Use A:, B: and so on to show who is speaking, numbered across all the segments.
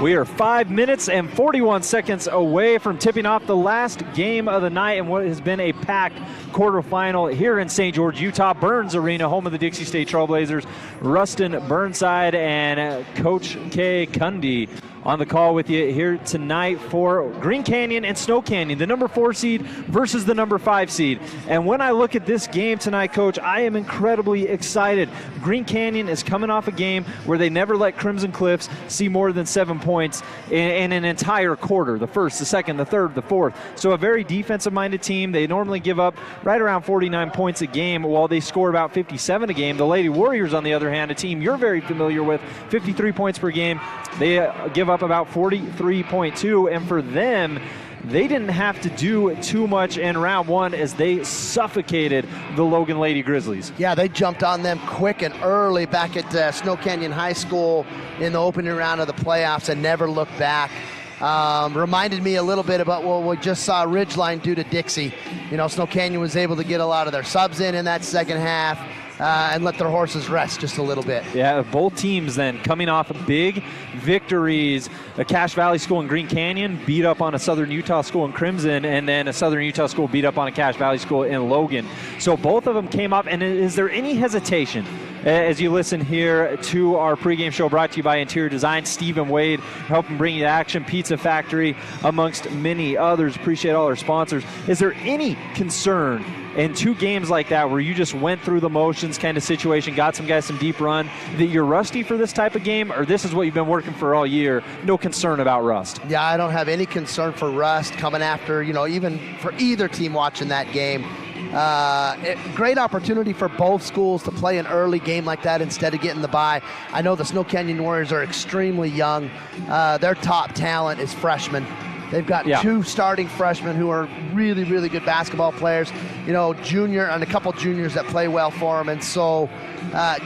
A: We are 5 minutes and 41 seconds away from tipping off the last game of the night in what has been a packed quarterfinal here in St. George, Utah. Burns Arena, home of the Dixie State Trailblazers. Rustin Burnside and Coach K. Cundy on the call with you here tonight for Green Canyon and Snow Canyon, the number 4 seed versus the number 5 seed. And when I look at this game tonight, Coach, I am incredibly excited. Green Canyon is coming off a game where they never let Crimson Cliffs see more than 7 points in an entire quarter, the first, the second, the third, the fourth. So a very defensive-minded team. They normally give up right around 49 points a game, while they score about 57 a game. The Lady Warriors, on the other hand, a team you're very familiar with, 53 points per game. They give up about 43.2, and for them, they didn't have to do too much in round one as they suffocated the Logan Lady Grizzlies.
B: Yeah, they jumped on them quick and early back at Snow Canyon High School in the opening round of the playoffs and never looked back. Reminded me a little bit about what we just saw Ridgeline do to Dixie. You know, Snow Canyon was able to get a lot of their subs in that second half. And let their horses rest just a little bit. Yeah,
A: both teams then coming off big victories. A Cache Valley school in Green Canyon beat up on a Southern Utah school in Crimson, and then a Southern Utah school beat up on a Cache Valley school in Logan. So both of them came up, and is there any hesitation as you listen here to our pregame show brought to you by Interior Design, Stephen Wade, helping bring you to Action Pizza Factory, amongst many others. Appreciate all our sponsors. Is there any concern in 2 games like that where you just went through the motions kind of situation, got some guys some deep run, that you're rusty for this type of game, or this is what you've been working for all year? No concern about rust?
B: Yeah, I don't have any concern for rust coming after, you know, even for either team watching that game. Great opportunity for both schools to play an early game like that instead of getting the bye. I know the Snow Canyon Warriors are extremely young. Their top talent is freshmen. They've got 2 starting freshmen who are really, really good basketball players, you know, junior and a couple juniors that play well for them. And so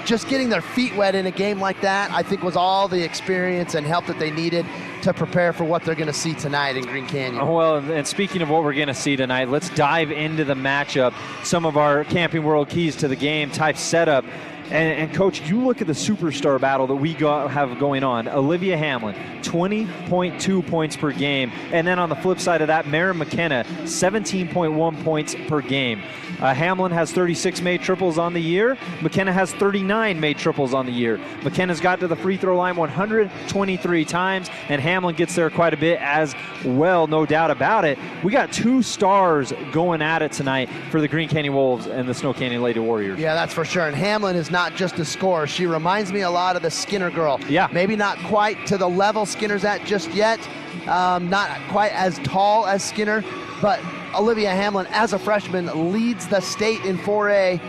B: just getting their feet wet in a game like that, I think, was all the experience and help that they needed to prepare for what they're going to see tonight in Green Canyon.
A: Well, and speaking of what we're going to see tonight, let's dive into the matchup. Some of our Camping World keys to the game type setup. And Coach, you look at the superstar battle that we have going on. Olivia Hamlin, 20.2 points per game. And then on the flip side of that, Mara McKenna, 17.1 points per game. Hamlin has 36 made triples on the year. McKenna has 39 made triples on the year. McKenna's got to the free throw line 123 times, and Hamlin gets there quite a bit as well, no doubt about it. We got 2 stars going at it tonight for the Green Canyon Wolves and the Snow Canyon Lady Warriors.
B: Yeah, that's for sure. And Hamlin is not just a scorer. She reminds me a lot of the Skinner girl.
A: Yeah.
B: Maybe not quite to the level Skinner's at just yet. Not quite as tall as Skinner, but Olivia Hamlin, as a freshman, leads the state in 4A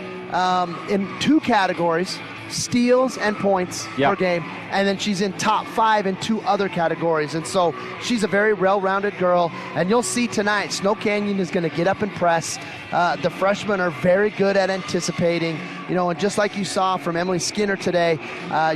B: in 2 categories, steals and points per game, and then she's in top 5 in 2 other categories. And so she's a very well-rounded girl, and you'll see tonight Snow Canyon is going to get up and press. The freshmen are very good at anticipating, you know, and just like you saw from Emily Skinner today,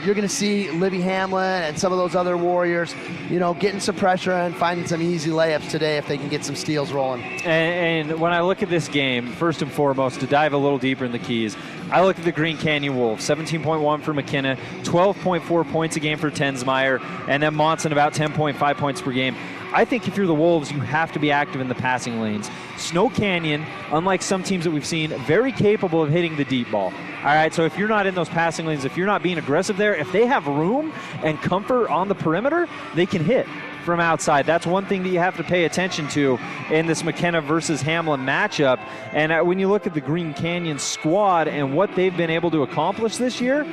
B: you're going to see Livy Hamlin and some of those other Warriors, you know, getting some pressure and finding some easy layups today if they can get some steals rolling.
A: And when I look at this game, first and foremost, to dive a little deeper in the keys, I look at the Green Canyon Wolves, 17.1 for McKenna, 12.4 points a game for Tensmeyer, and then Monson about 10.5 points per game. I think if you're the Wolves, you have to be active in the passing lanes. Snow Canyon, unlike some teams that we've seen, very capable of hitting the deep ball. All right, so if you're not in those passing lanes, if you're not being aggressive there, if they have room and comfort on the perimeter, they can hit from outside. That's one thing that you have to pay attention to in this McKenna versus Hamlin matchup. And when you look at the Green Canyon squad and what they've been able to accomplish this year,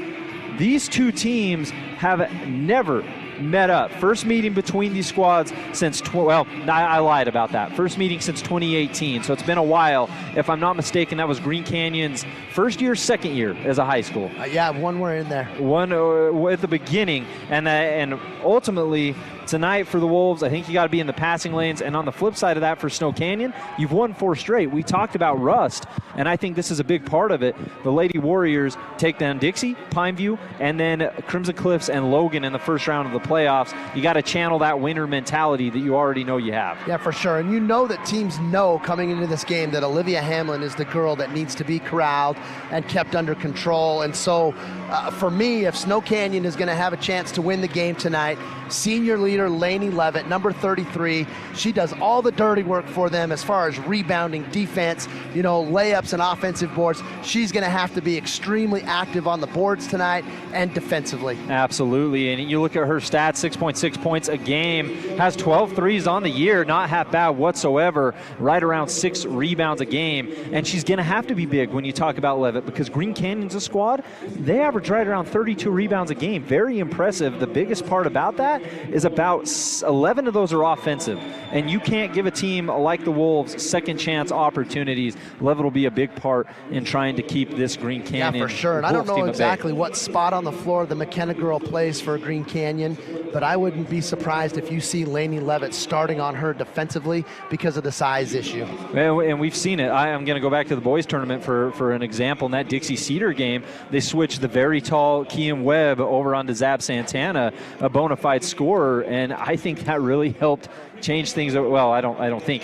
A: these 2 teams have never met up. First meeting between these squads since, I lied about that. First meeting since 2018, so it's been a while. If I'm not mistaken, that was Green Canyon's first year, second year as a high school.
B: Yeah, one were in there.
A: One at the beginning, and ultimately tonight for the Wolves, I think you got to be in the passing lanes. And on the flip side of that for Snow Canyon, you've won 4 straight. We talked about rust, and I think this is a big part of it. The Lady Warriors take down Dixie, Pineview, and then Crimson Cliffs and Logan in the first round of the playoffs, you got to channel that winner mentality that you already know you have.
B: Yeah, for sure. And you know that teams know coming into this game that Olivia Hamlin is the girl that needs to be corralled and kept under control. And so for me, if Snow Canyon is going to have a chance to win the game tonight, senior leader Lainey Levitt, number 33, she does all the dirty work for them as far as rebounding, defense, layups and offensive boards. She's going to have to be extremely active on the boards tonight and defensively.
A: Absolutely. And you look at her stats, 6.6 points a game, has 12 threes on the year, not half bad whatsoever, right around 6 rebounds a game. And she's going to have to be big when you talk about Levitt, because Green Canyon's a squad, they average right around 32 rebounds a game. Very impressive. The biggest part about that is about 11 of those are offensive. And you can't give a team like the Wolves second chance opportunities. Levitt will be a big part in trying to keep this Green Canyon.
B: Yeah, for sure. And I don't know exactly what spot on the floor the McKenna girl plays for Green Canyon, but I wouldn't be surprised if you see Lainey Levitt starting on her defensively because of the size issue.
A: And we've seen it. I'm going to go back to the boys tournament for an example. In that Dixie Cedar game, they switched the very tall Kian Webb over onto Zab Santana, a bona fide scorer, and I think that really helped change things. Well, I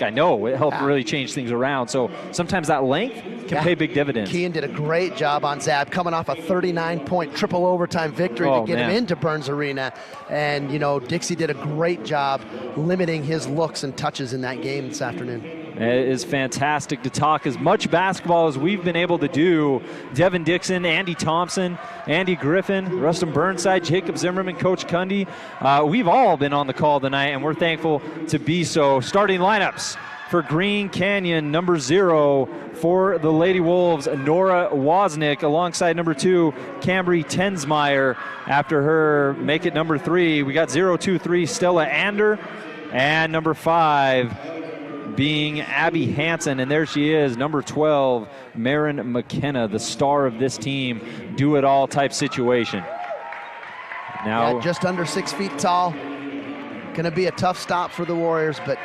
A: know it helped really change things around. So sometimes that length can pay big dividends.
B: Kian did a great job on Zab, coming off a 39-point triple overtime victory to get him into Burns Arena. And, Dixie did a great job limiting his looks and touches in that game this afternoon.
A: It is fantastic to talk as much basketball as we've been able to do. Devin Dixon, Andy Thompson, Andy Griffin, Rustin Burnside, Jacob Zimmerman, Coach Cundy. We've all been on the call tonight, and we're thankful to be so. Starting lineups for Green Canyon, number 0 for the Lady Wolves, Nora Wozniak, alongside number 2, Cambry Tensmeyer. After her, make it number 3, we got 0-2-3, Stella Ander, and number 5 being Abby Hansen, and there she is, number 12, Marin McKenna, the star of this team, do-it-all type situation. Now,
B: just under 6 feet tall. Going to be a tough stop for the Warriors, but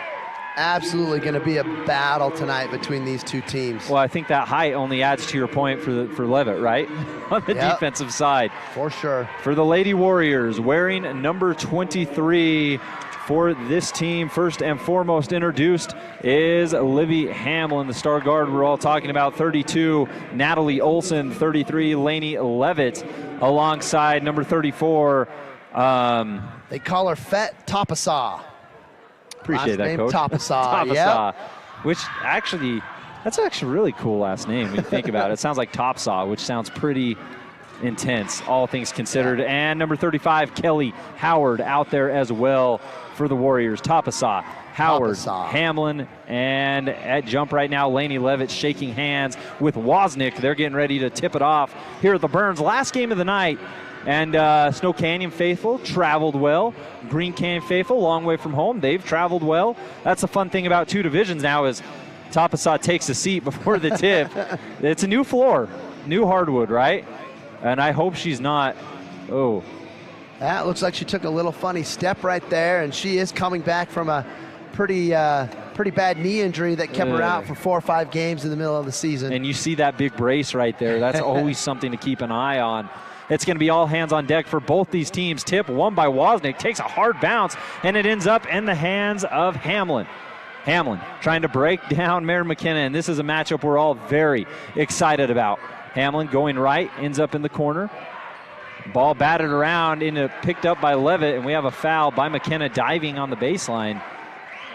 B: absolutely going to be a battle tonight between these two teams.
A: Well, I think that height only adds to your point for Levitt, right? On the defensive side.
B: For sure.
A: For the Lady Warriors, wearing number 23 for this team, first and foremost introduced is Livy Hamlin, the star guard we're all talking about, 32, Natalie Olson, 33, Lainey Levitt, alongside number 34.
B: They call her Fet Tapasaw.
A: Appreciate that, Coach.
B: Tapasaw, yeah.
A: Which actually, that's actually a really cool last name when you think about it. It sounds like Topsaw, which sounds pretty intense, all things considered. Yeah. And number 35, Kelly Howard, out there as well for the Warriors. Tapasaw, Howard, Hamlin, and at jump right now, Lainey Levitt shaking hands with Wozniak. They're getting ready to tip it off here at the Burns. Last game of the night. And Snow Canyon faithful traveled well. Green Canyon faithful, long way from home. They've traveled well. That's the fun thing about two divisions now is Tapasaw takes a seat before the tip. It's a new floor, new hardwood, right? And I hope she's not. Oh.
B: That looks like she took a little funny step right there, and she is coming back from a pretty bad knee injury that kept her out for 4 or 5 games in the middle of the season.
A: And you see that big brace right there. That's always something to keep an eye on. It's going to be all hands on deck for both these teams. Tip won by Wozniak, takes a hard bounce, and it ends up in the hands of Hamlin. Hamlin trying to break down Marin McKenna, and this is a matchup we're all very excited about. Hamlin going right, ends up in the corner. Ball batted around, picked up by Levitt, and we have a foul by McKenna diving on the baseline.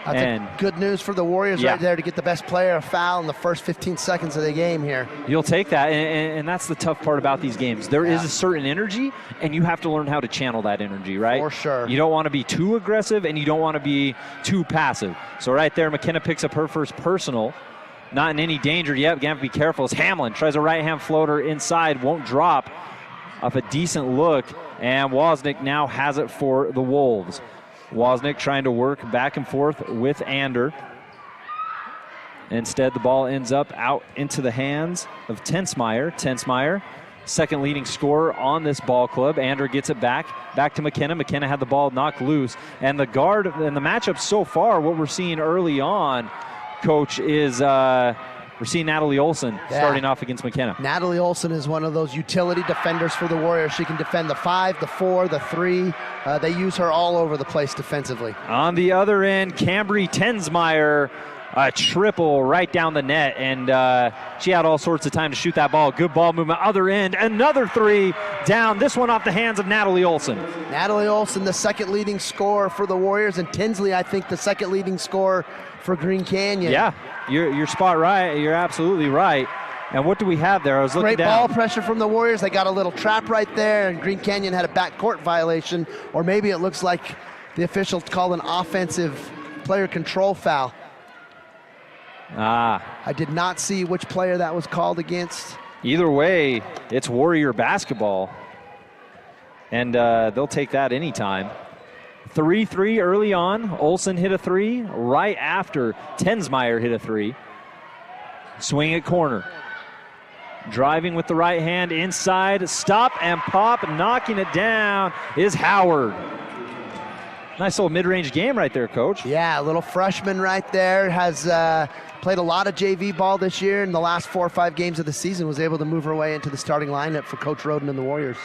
B: That's good news for the Warriors right there to get the best player a foul in the first 15 seconds of the game here.
A: You'll take that, and that's the tough part about these games. There is a certain energy, and you have to learn how to channel that energy, right?
B: For sure.
A: You don't want to be too aggressive, and you don't want to be too passive. So right there, McKenna picks up her first personal. Not in any danger yet. Gonna have to be careful as Hamlin tries a right-hand floater inside, won't drop off a decent look, and Wozniak now has it for the Wolves. Wozniak trying to work back and forth with Ander. Instead, the ball ends up out into the hands of Tensmeyer. Tensmeyer, second leading scorer on this ball club. Ander gets it back to McKenna. McKenna had the ball knocked loose. And the guard and the matchup so far, what we're seeing early on, Coach, is We're seeing Natalie Olson starting off against McKenna.
B: Natalie Olson is one of those utility defenders for the Warriors. She can defend the 5, the 4, the 3. They use her all over the place defensively.
A: On the other end, Cambry Tensmeyer, a triple right down the net, and she had all sorts of time to shoot that ball. Good ball movement. Other end, another 3 down. This one off the hands of Natalie Olson.
B: Natalie Olson, the second leading scorer for the Warriors, and Tinsley, I think, the second leading scorer for Green Canyon.
A: Yeah, you're spot right. You're absolutely right. And what do we have there? I was looking
B: Great
A: down.
B: ball pressure from the Warriors. They got a little trap right there, and Green Canyon had a backcourt violation, or maybe it looks like the officials called an offensive player control foul. I did not see which player that was called against.
A: Either way, it's Warrior basketball, and they'll take that anytime. 3-3 early on. Olson hit a 3 right after Tensmeyer hit a 3. Swing at corner. Driving with the right hand inside. Stop and pop. Knocking it down is Howard. Nice little mid-range game right there, Coach.
B: Yeah, a little freshman right there. Has played a lot of JV ball this year. In the last 4 or 5 games of the season, was able to move her way into the starting lineup for Coach Roden and the Warriors.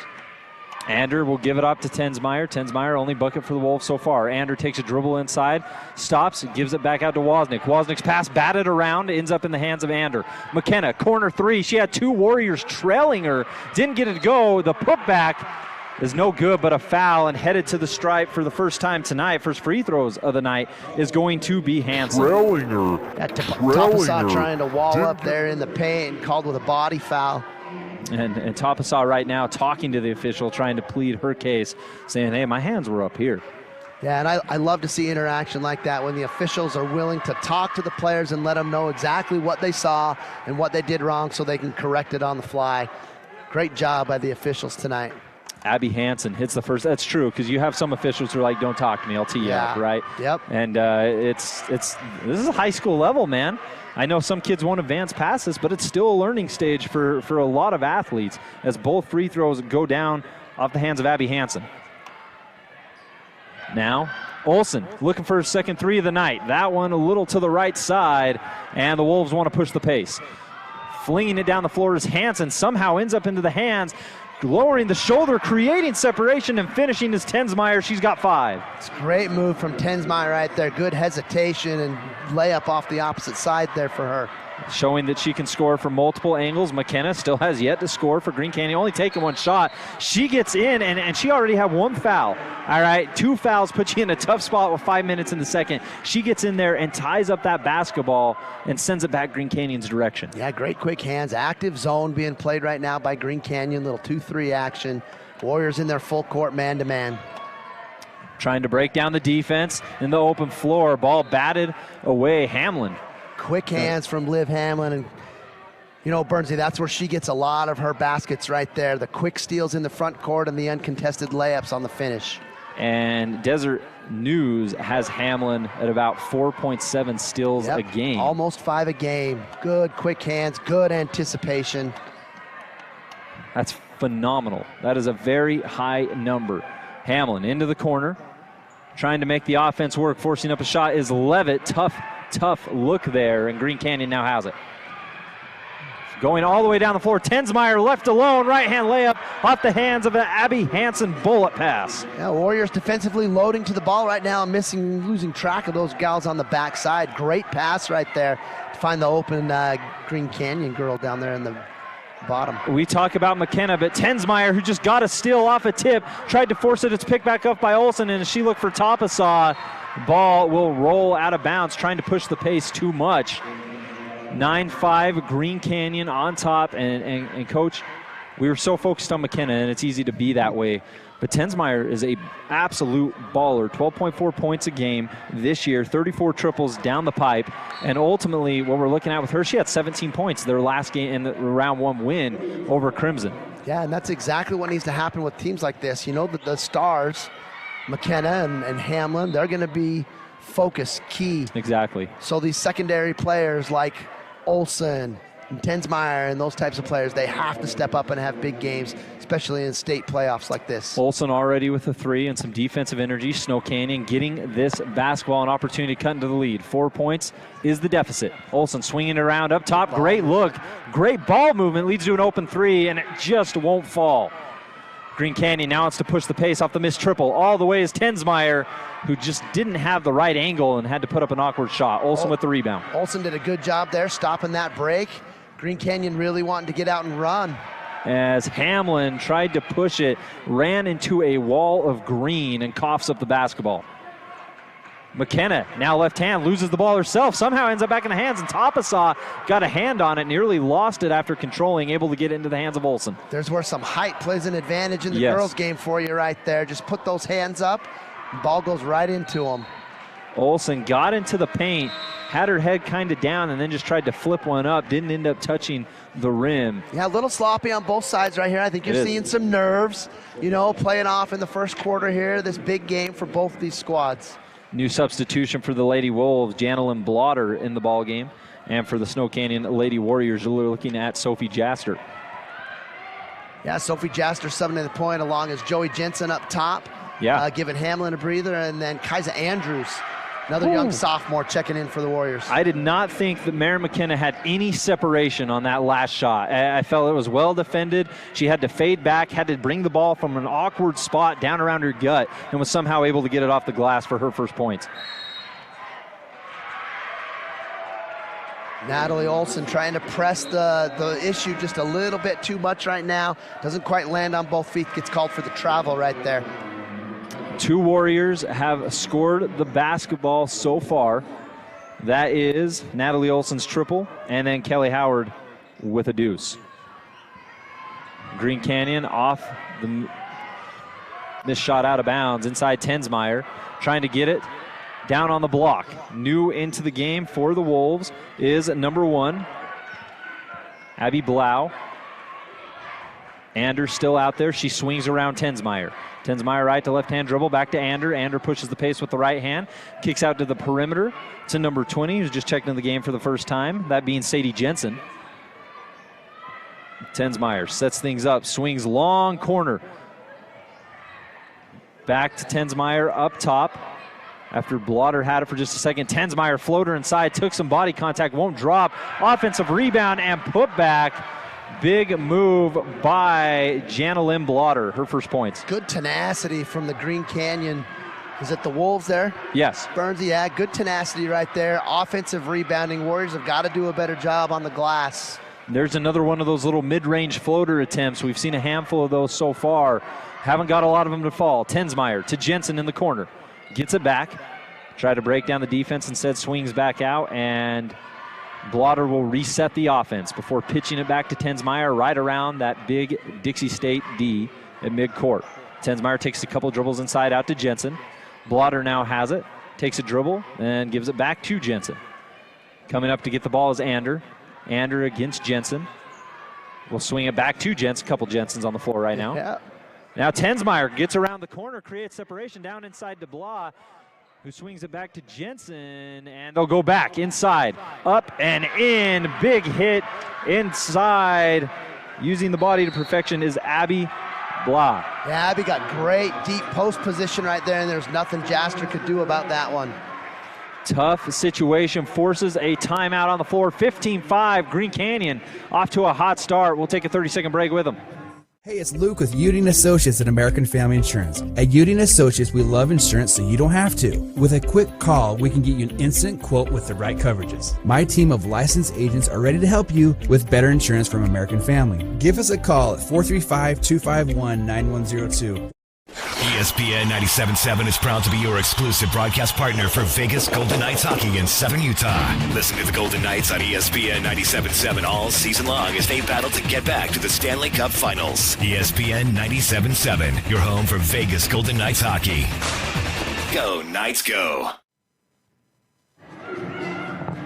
A: Ander will give it up to Tensmeyer. Tensmeyer only bucket for the Wolves so far. Ander takes a dribble inside, stops, gives it back out to Wozniak. Wozniak's pass batted around, ends up in the hands of Ander. McKenna, corner 3. She had 2 Warriors trailing her. Didn't get it to go. The putback is no good, but a foul, and headed to the stripe for the first time tonight. First free throws of the night is going to be Hansen.
C: Trailing her.
B: Tapasaw trying to wall up there in the paint, called with a body foul.
A: And Tapasaw right now talking to the official, trying to plead her case, saying, hey, my hands were up here.
B: Yeah, and I love to see interaction like that when the officials are willing to talk to the players and let them know exactly what they saw and what they did wrong so they can correct it on the fly. Great job by the officials tonight.
A: Abby Hansen hits the first. That's true, because you have some officials who are like, don't talk to me, I'll tee you up, right?
B: Yep.
A: And this is a high school level, man. I know some kids won't advance past this, but it's still a learning stage for a lot of athletes as both free throws go down off the hands of Abby Hansen. Now, Olson looking for his second 3 of the night. That one a little to the right side, and the Wolves want to push the pace. Flinging it down the floor is Hansen, somehow ends up into the hands, lowering the shoulder, creating separation, and finishing is Tensmeyer. She's got 5.
B: It's a great move from Tensmeyer right there. Good hesitation and layup off the opposite side there for her.
A: Showing that she can score from multiple angles. McKenna still has yet to score for Green Canyon, only taking 1 shot. She gets in, and she already had 1 foul. All right, 2 fouls put you in a tough spot with 5 minutes in the second. She gets in there and ties up that basketball and sends it back Green Canyon's direction.
B: Yeah, great quick hands. Active zone being played right now by Green Canyon. Little 2-3 action. Warriors in their full court man-to-man.
A: Trying to break down the defense in the open floor. Ball batted away. Hamlin.
B: Quick hands from Liv Hamlin, and you know, Bernsey, that's where she gets a lot of her baskets right there. The quick steals in the front court and the uncontested layups on the finish.
A: And Desert News has Hamlin at about 4.7 steals a game.
B: Almost 5 a game. Good quick hands, good anticipation.
A: That's phenomenal. That is a very high number. Hamlin into the corner, trying to make the offense work. Forcing up a shot is Levitt. Tough look there, and Green Canyon now has it. Going all the way down the floor, Tensmeyer left alone, right-hand layup off the hands of an Abby Hansen bullet pass.
B: Yeah, Warriors defensively loading to the ball right now, losing track of those gals on the backside. Great pass right there to find the open Green Canyon girl down there in the bottom.
A: We talk about McKenna, but Tensmeyer, who just got a steal off a tip, tried to force it. It's picked back up by Olson, and as she looked for Tapasaw, ball will roll out of bounds, trying to push the pace too much. 9-5, Green Canyon on top, and Coach, we were so focused on McKenna, and it's easy to be that way. But Tensmeyer is a absolute baller, 12.4 points a game this year, 34 triples down the pipe, and ultimately what we're looking at with her, she had 17 points their last game in the round 1 win over Crimson.
B: Yeah, and that's exactly what needs to happen with teams like this. You know that the stars, McKenna and Hamlin, they're going to be focus key.
A: Exactly.
B: So these secondary players like Olson, And Tensmeyer and those types of players, they have to step up and have big games, especially in state playoffs like this.
A: Olsen already with a 3 and some defensive energy. Snow Canyon getting this basketball an opportunity to cut into the lead. 4 points is the deficit. Olsen swinging it around up top. Great look. Great ball movement leads to an open 3, and it just won't fall. Green Canyon now wants to push the pace off the missed triple. All the way is Tensmeyer, who just didn't have the right angle and had to put up an awkward shot. Olsen with the rebound.
B: Olsen did a good job there stopping that break. Green Canyon really wanting to get out and run.
A: As Hamlin tried to push it, ran into a wall of green and coughs up the basketball. McKenna, now left hand, loses the ball herself, somehow ends up back in the hands, and Tapasaw got a hand on it, nearly lost it after controlling, able to get into the hands of Olsen.
B: There's where some height plays an advantage in the girls' game for you right there. Just put those hands up, the ball goes right into them.
A: Olsen got into the paint, had her head kind of down, and then just tried to flip one up, didn't end up touching the rim.
B: Yeah, a little sloppy on both sides right here. I think you're seeing some nerves, you know, playing off in the first quarter here, this big game for both these squads.
A: New substitution for the Lady Wolves, Janelyn Blotter in the ball game. And for the Snow Canyon Lady Warriors, we're looking at Sophie Jaster.
B: Yeah, Sophie Jaster subbing in the point along as Joey Jensen up top.
A: Yeah.
B: Giving Hamlin a breather, and then Kaisa Andrews, another young sophomore, checking in for the Warriors.
A: I did not think that Mary McKenna had any separation on that last shot. I felt it was well defended. She had to fade back, had to bring the ball from an awkward spot down around her gut, and was somehow able to get it off the glass for her first points.
B: Natalie Olsen trying to press the issue just a little bit too much right now. Doesn't quite land on both feet, gets called for the travel right there.
A: 2 Warriors have scored the basketball so far. That is Natalie Olsen's triple, and then Kelly Howard with a deuce. Green Canyon off the missed shot out of bounds inside Tensmeyer, trying to get it down on the block. New into the game for the Wolves is number 1, Abby Blau. Ander still out there. She swings around Tensmeyer. Tensmeyer right to left-hand dribble, back to Ander. Ander pushes the pace with the right hand, kicks out to the perimeter to number 20, who's just checked in the game for the first time, that being Sadie Jensen. Tensmeyer sets things up, swings long corner. Back to Tensmeyer up top. After Blotter had it for just a second, Tensmeyer floater inside, took some body contact, won't drop. Offensive rebound and put back. Big move by Janelyn Blotter, her first points.
B: Good tenacity from the Green Canyon. Is it the Wolves there?
A: Yes.
B: Burnsy, yeah, good tenacity right there. Offensive rebounding. Warriors have got to do a better job on the glass.
A: There's another one of those little mid-range floater attempts. We've seen a handful of those so far. Haven't got a lot of them to fall. Tensmeyer to Jensen in the corner. Gets it back. Try to break down the defense, instead swings back out, and Blotter will reset the offense before pitching it back to Tensmeyer right around that big Dixie State D at midcourt. Tensmeyer takes a couple dribbles inside out to Jensen. Blotter now has it, takes a dribble, and gives it back to Jensen. Coming up to get the ball is Ander. Ander against Jensen. We'll swing it back to Jensen. A couple Jensens on the floor right now.
B: Yeah.
A: Now Tensmeyer gets around the corner, creates separation down inside to Blah, who swings it back to Jensen, and they'll go back inside, up and in. Big hit inside. Using the body to perfection is Abby Blah.
B: Yeah, Abby got great deep post position right there, and there's nothing Jaster could do about that one.
A: Tough situation, forces a timeout on the floor. 15-5, Green Canyon off to a hot start. We'll take a 30-second break with them.
C: Hey, it's Luke with Udine Associates at American Family Insurance. At Udine Associates, we love insurance so you don't have to. With a quick call, we can get you an instant quote with the right coverages. My team of licensed agents are ready to help you with better insurance from American Family. Give us a call at 435-251-9102.
D: ESPN 97.7 is proud to be your exclusive broadcast partner for Vegas Golden Knights hockey in Southern Utah. Listen to the Golden Knights on ESPN 97.7 all season long as they battle to get back to the Stanley Cup Finals. ESPN 97.7, your home for Vegas Golden Knights hockey. Go Knights, go!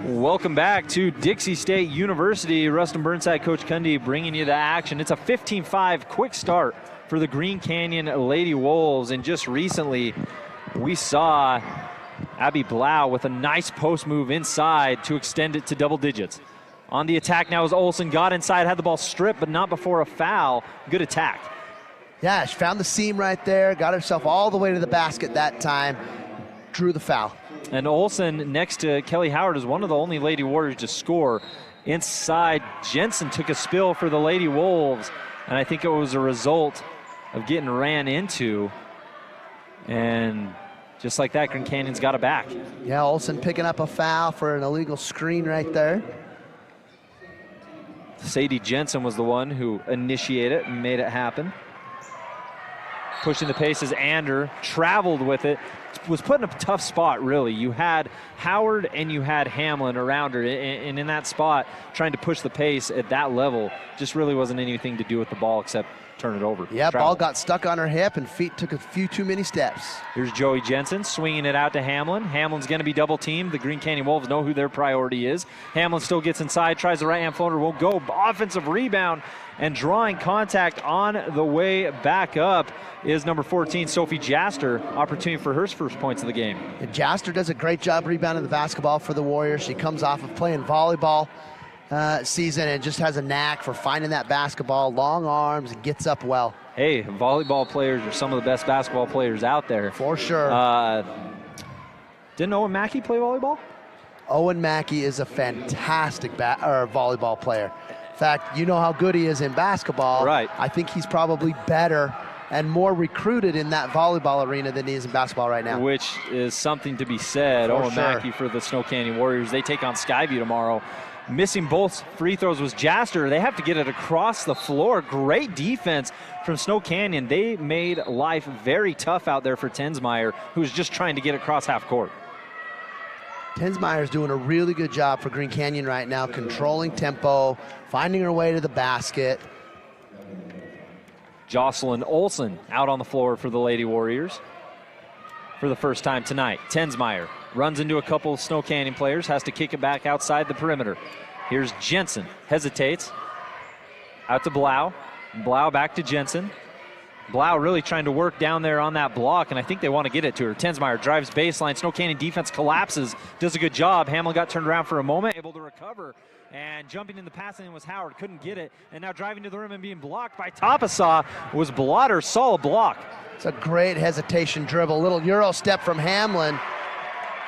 A: Welcome back to Dixie State University. Rustin Burnside, Coach Cundy bringing you the action. It's a 15-5 quick start for the Green Canyon Lady Wolves, and just recently we saw Abby Blau with a nice post move inside to extend it to double digits. On the attack now as Olsen got inside, had the ball stripped, but not before a foul. Good attack.
B: Yeah, she found the seam right there, got herself all the way to the basket that time, drew the foul.
A: And Olsen next to Kelly Howard is one of the only Lady Warriors to score. Inside, Jensen took a spill for the Lady Wolves, and I think it was a result of getting ran into. And just like that, Green Canyon's got it back.
B: Yeah, Olsen picking up a foul for an illegal screen right there.
A: Sadie Jensen was the one who initiated it and made it happen. Pushing the pace as Ander traveled with it. Was put in a tough spot, really. You had Howard and you had Hamlin around her, and in that spot, trying to push the pace at that level just really wasn't anything to do with the ball except turn it over.
B: Yeah, ball got stuck on her hip and feet took a few too many steps.
A: Here's Joey Jensen swinging it out to Hamlin. Hamlin's going to be double teamed. The Green Canyon Wolves know who their priority is. Hamlin still gets inside, tries the right-hand floater, won't go. Offensive rebound and drawing contact on the way back up is number 14, Sophie Jaster. Opportunity for her first points of the game.
B: And Jaster does a great job rebounding the basketball for the Warriors. She comes off of playing volleyball season and just has a knack for finding that basketball, long arms, and gets up well.
A: Hey, volleyball players are some of the best basketball players out there.
B: For sure.
A: Didn't Owen Mackey play volleyball?
B: Owen Mackey is a fantastic volleyball player. In fact, you know how good he is in basketball.
A: Right.
B: I think he's probably better and more recruited in that volleyball arena than he is in basketball right now.
A: Which is something to be said. Owen Mackey for the Snow Canyon Warriors. They take on Skyview tomorrow. Missing both free throws was Jaster. They have to get it across the floor. Great defense from Snow Canyon. They made life very tough out there for Tensmeyer, who's just trying to get across half court.
B: Tensmeyer's doing a really good job for Green Canyon right now, controlling tempo, finding her way to the basket.
A: Jocelyn Olsen out on the floor for the Lady Warriors for the first time tonight. Tensmeyer runs into a couple of Snow Canyon players, has to kick it back outside the perimeter. Here's Jensen, hesitates, out to Blau. Blau back to Jensen. Blau really trying to work down there on that block, and I think they want to get it to her. Tensmeyer drives baseline. Snow Canyon defense collapses, does a good job. Hamlin got turned around for a moment, able to recover. And jumping in the passing was Howard, couldn't get it. And now driving to the rim and being blocked by Tapasaw was Blotter, solid block.
B: It's a great hesitation dribble, little Euro step from Hamlin.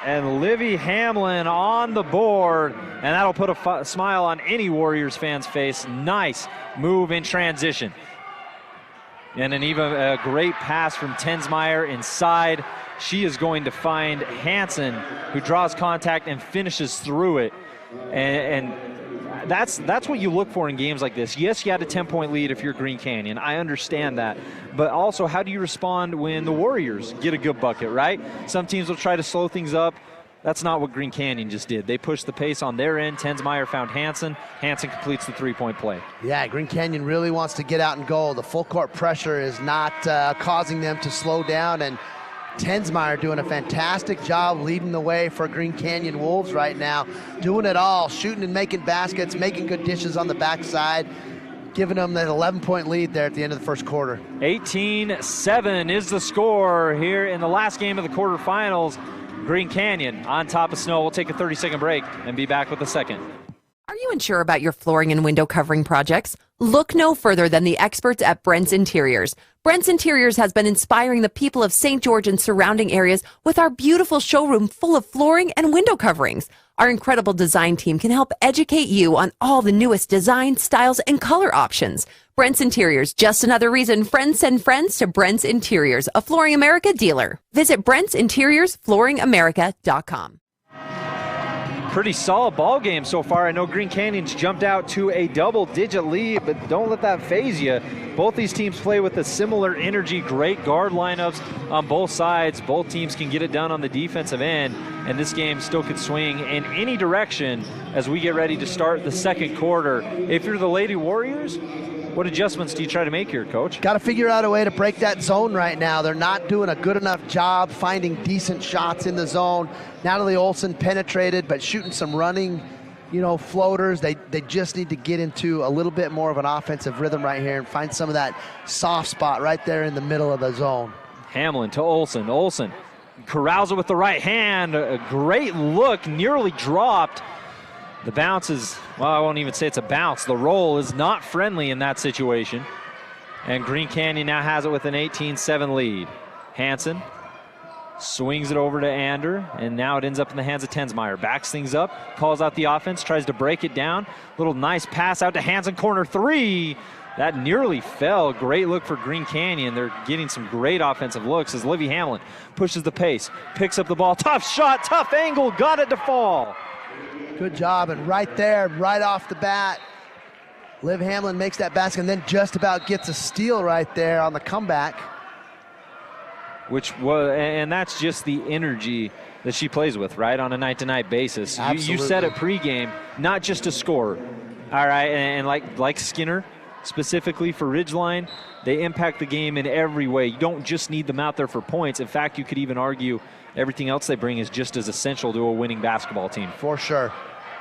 A: And Livy Hamlin on the board, and that'll put a smile on any Warriors fan's face. Nice move in transition. And an even a great pass from Tensmeyer inside. She is going to find Hansen, who draws contact and finishes through it. And that's what you look for in games like this. Yes, you had a 10-point lead if you're Green Canyon. I understand that. But also, how do you respond when the Warriors get a good bucket, right? Some teams will try to slow things up. That's not what Green Canyon just did. They pushed the pace on their end. Tensmeyer found Hansen. Hansen completes the three-point play.
B: Yeah, Green Canyon really wants to get out and go. The full court pressure is not causing them to slow down, and Tensmeyer doing a fantastic job leading the way for Green Canyon Wolves right now. Doing it all, shooting and making baskets, making good dishes on the backside, giving them that 11-point lead there at the end of the first quarter.
A: 18-7 is the score here in the last game of the quarterfinals. Green Canyon on top of Snow. We'll take a 30-second break and be back with the second.
E: Are you unsure about your flooring and window covering projects? Look no further than the experts at Brent's Interiors. Brent's Interiors has been inspiring the people of St. George and surrounding areas with our beautiful showroom full of flooring and window coverings. Our incredible design team can help educate you on all the newest designs, styles, and color options. Brent's Interiors, just another reason friends send friends to Brent's Interiors, a Flooring America dealer. Visit Brent'sInteriorsFlooringAmerica.com.
A: Pretty solid ball game so far. I know Green Canyon's jumped out to a double-digit lead, but don't let that faze you. Both these teams play with a similar energy, great guard lineups on both sides. Both teams can get it done on the defensive end, and this game still could swing in any direction as we get ready to start the second quarter. If you're the Lady Warriors, what adjustments do you try to make here, Coach?
B: Got to figure out a way to break that zone right now. They're not doing a good enough job finding decent shots in the zone. Natalie Olsen penetrated, but shooting some running, floaters. They just need to get into a little bit more of an offensive rhythm right here and find some of that soft spot right there in the middle of the zone.
A: Hamlin to Olsen. Olsen corrals it with the right hand. A great look, nearly dropped. The bounce is, well, I won't even say it's a bounce. The roll is not friendly in that situation. And Green Canyon now has it with an 18-7 lead. Hansen swings it over to Ander, and now it ends up in the hands of Tensmeyer. Backs things up, calls out the offense, tries to break it down. Little nice pass out to Hansen, corner three. That nearly fell. Great look for Green Canyon. They're getting some great offensive looks as Livy Hamlin pushes the pace, picks up the ball. Tough shot, tough angle, got it to fall.
B: Good job, and right there, right off the bat, Liv Hamlin makes that basket and then just about gets a steal right there on the comeback.
A: Which was, and that's just the energy that she plays with, right, on a night-to-night basis. You said it pregame, not just a score, all right, and like Skinner, specifically for Ridgeline, they impact the game in every way. You don't just need them out there for points. In fact, you could even argue everything else they bring is just as essential to a winning basketball team.
B: For sure.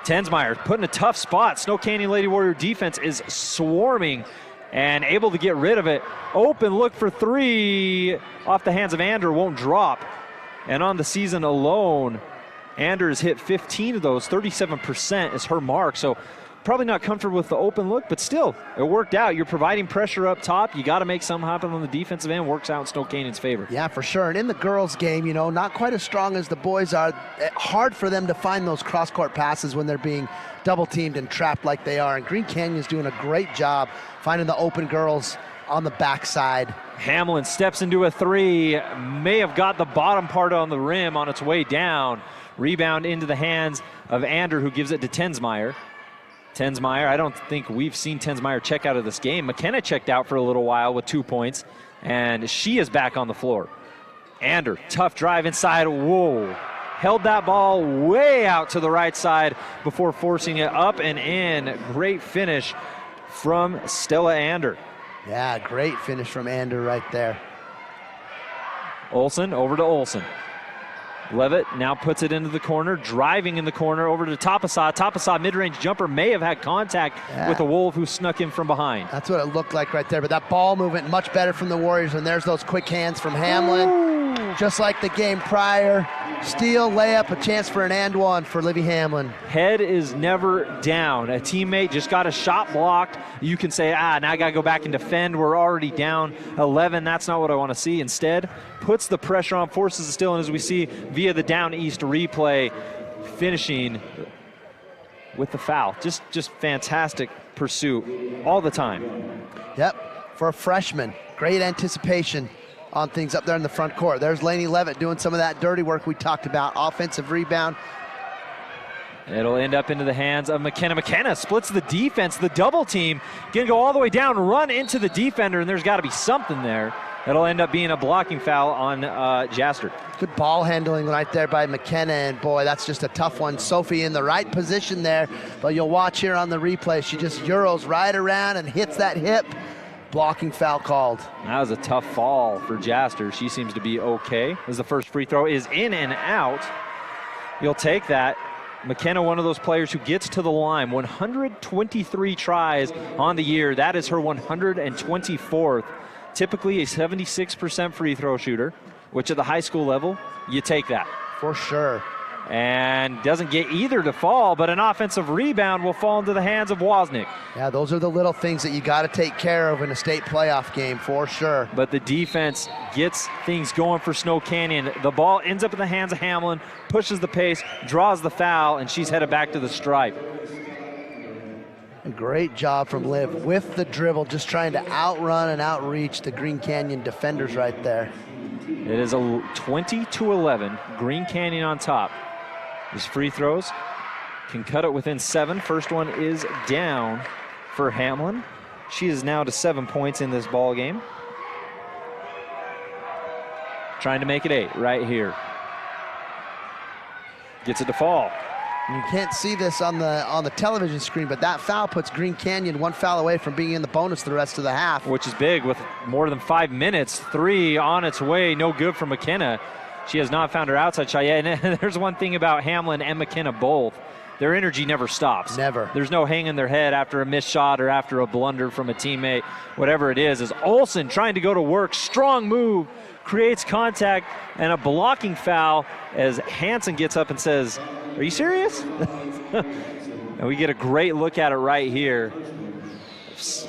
A: Tensmeyer put in a tough spot. Snow Canyon Lady Warrior defense is swarming and able to get rid of it. Open look for three off the hands of Ander, won't drop. And on the season alone, Ander has hit 15 of those. 37% is her mark. So probably not comfortable with the open look, but still, it worked out. You're providing pressure up top. You got to make something happen on the defensive end. Works out in Snow Canyon's favor.
B: Yeah, for sure. And in the girls' game, you know, not quite as strong as the boys are. Hard for them to find those cross-court passes when they're being double-teamed and trapped like they are. And Green Canyon's doing a great job finding the open girls on the backside.
A: Hamlin steps into a three. May have got the bottom part on the rim on its way down. Rebound into the hands of Ander, who gives it to Tensmeyer. Tensmeyer, I don't think we've seen Tensmeyer check out of this game. McKenna checked out for a little while with 2 points, and she is back on the floor. Ander, tough drive inside. Whoa. Held that ball way out to the right side before forcing it up and in. Great finish from Stella Ander.
B: Yeah, great finish from Ander right there.
A: Olsen over to Olsen. Levitt now puts it into the corner, driving in the corner over to Tapasa. Tapasa mid-range jumper may have had contact with a Wolf who snuck in from behind.
B: That's what it looked like right there, but that ball movement much better from the Warriors, and there's those quick hands from Hamlin. Ooh. Just like the game prior. Steal, layup, a chance for an and one for Livy Hamlin.
A: Head is never down. A teammate just got a shot blocked. You can say, now I got to go back and defend. We're already down 11. That's not what I want to see. Instead, puts the pressure on, forces the steal, and as we see via the down east replay, finishing with the foul. Just fantastic pursuit all the time.
B: Yep, for a freshman, great anticipation on things up there in the front court. There's Lainey Levitt doing some of that dirty work we talked about. Offensive rebound.
A: It'll end up into the hands of McKenna. McKenna splits the defense, the double team. Gonna go all the way down, run into the defender, and there's got to be something there. It'll end up being a blocking foul on Jaster.
B: Good ball handling right there by McKenna, and boy, that's just a tough one. Sophie in the right position there, but you'll watch here on the replay, she just euros right around and hits that hip. Blocking foul called.
A: That was a tough fall for Jaster. She seems to be okay as the first free throw is in and out. You'll take that. McKenna, one of those players who gets to the line. 123 tries on the year. That is her 124th. Typically a 76% free throw shooter, which at the high school level, you take that.
B: For sure.
A: And doesn't get either to fall, but an offensive rebound will fall into the hands of Wozniak.
B: Yeah, those are the little things that you got to take care of in a state playoff game, for sure.
A: But the defense gets things going for Snow Canyon. The ball ends up in the hands of Hamlin, pushes the pace, draws the foul, and she's headed back to the stripe.
B: A great job from Liv with the dribble, just trying to outrun and outreach the Green Canyon defenders right there.
A: It is a 20-11, Green Canyon on top. These free throws can cut it within 7. First one is down for Hamlin. She is now to 7 points in this ball game. Trying to make it 8 right here. Gets it to fall.
B: You can't see this on the television screen, but that foul puts Green Canyon 1 foul away from being in the bonus the rest of the half.
A: Which is big with more than 5 minutes. 3 on its way, no good for McKenna. She has not found her outside shot yet. And there's one thing about Hamlin and McKenna both. Their energy never stops.
B: Never.
A: There's no hanging their head after a missed shot or after a blunder from a teammate. Whatever it is Olsen trying to go to work. Strong move, creates contact, and a blocking foul as Hansen gets up and says, "Are you serious?" And we get a great look at it right here. It's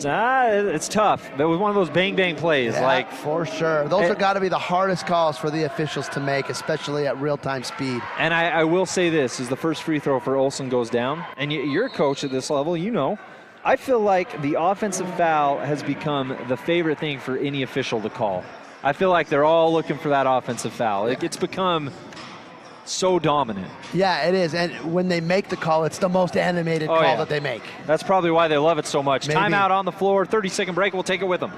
A: tough. That was one of those bang-bang plays.
B: Yeah, for sure. Those have got to be the hardest calls for the officials to make, especially at real-time speed.
A: And I will say this, is the first free throw for Olsen goes down. And you're a coach at this level, you know. I feel like the offensive foul has become the favorite thing for any official to call. I feel like they're all looking for that offensive foul. It's become so dominant.
B: Yeah, it is. And when they make the call, it's the most animated call that they make.
A: That's probably why they love it so much.
B: Maybe.
A: Timeout on the floor, 30-second break. We'll take it with them.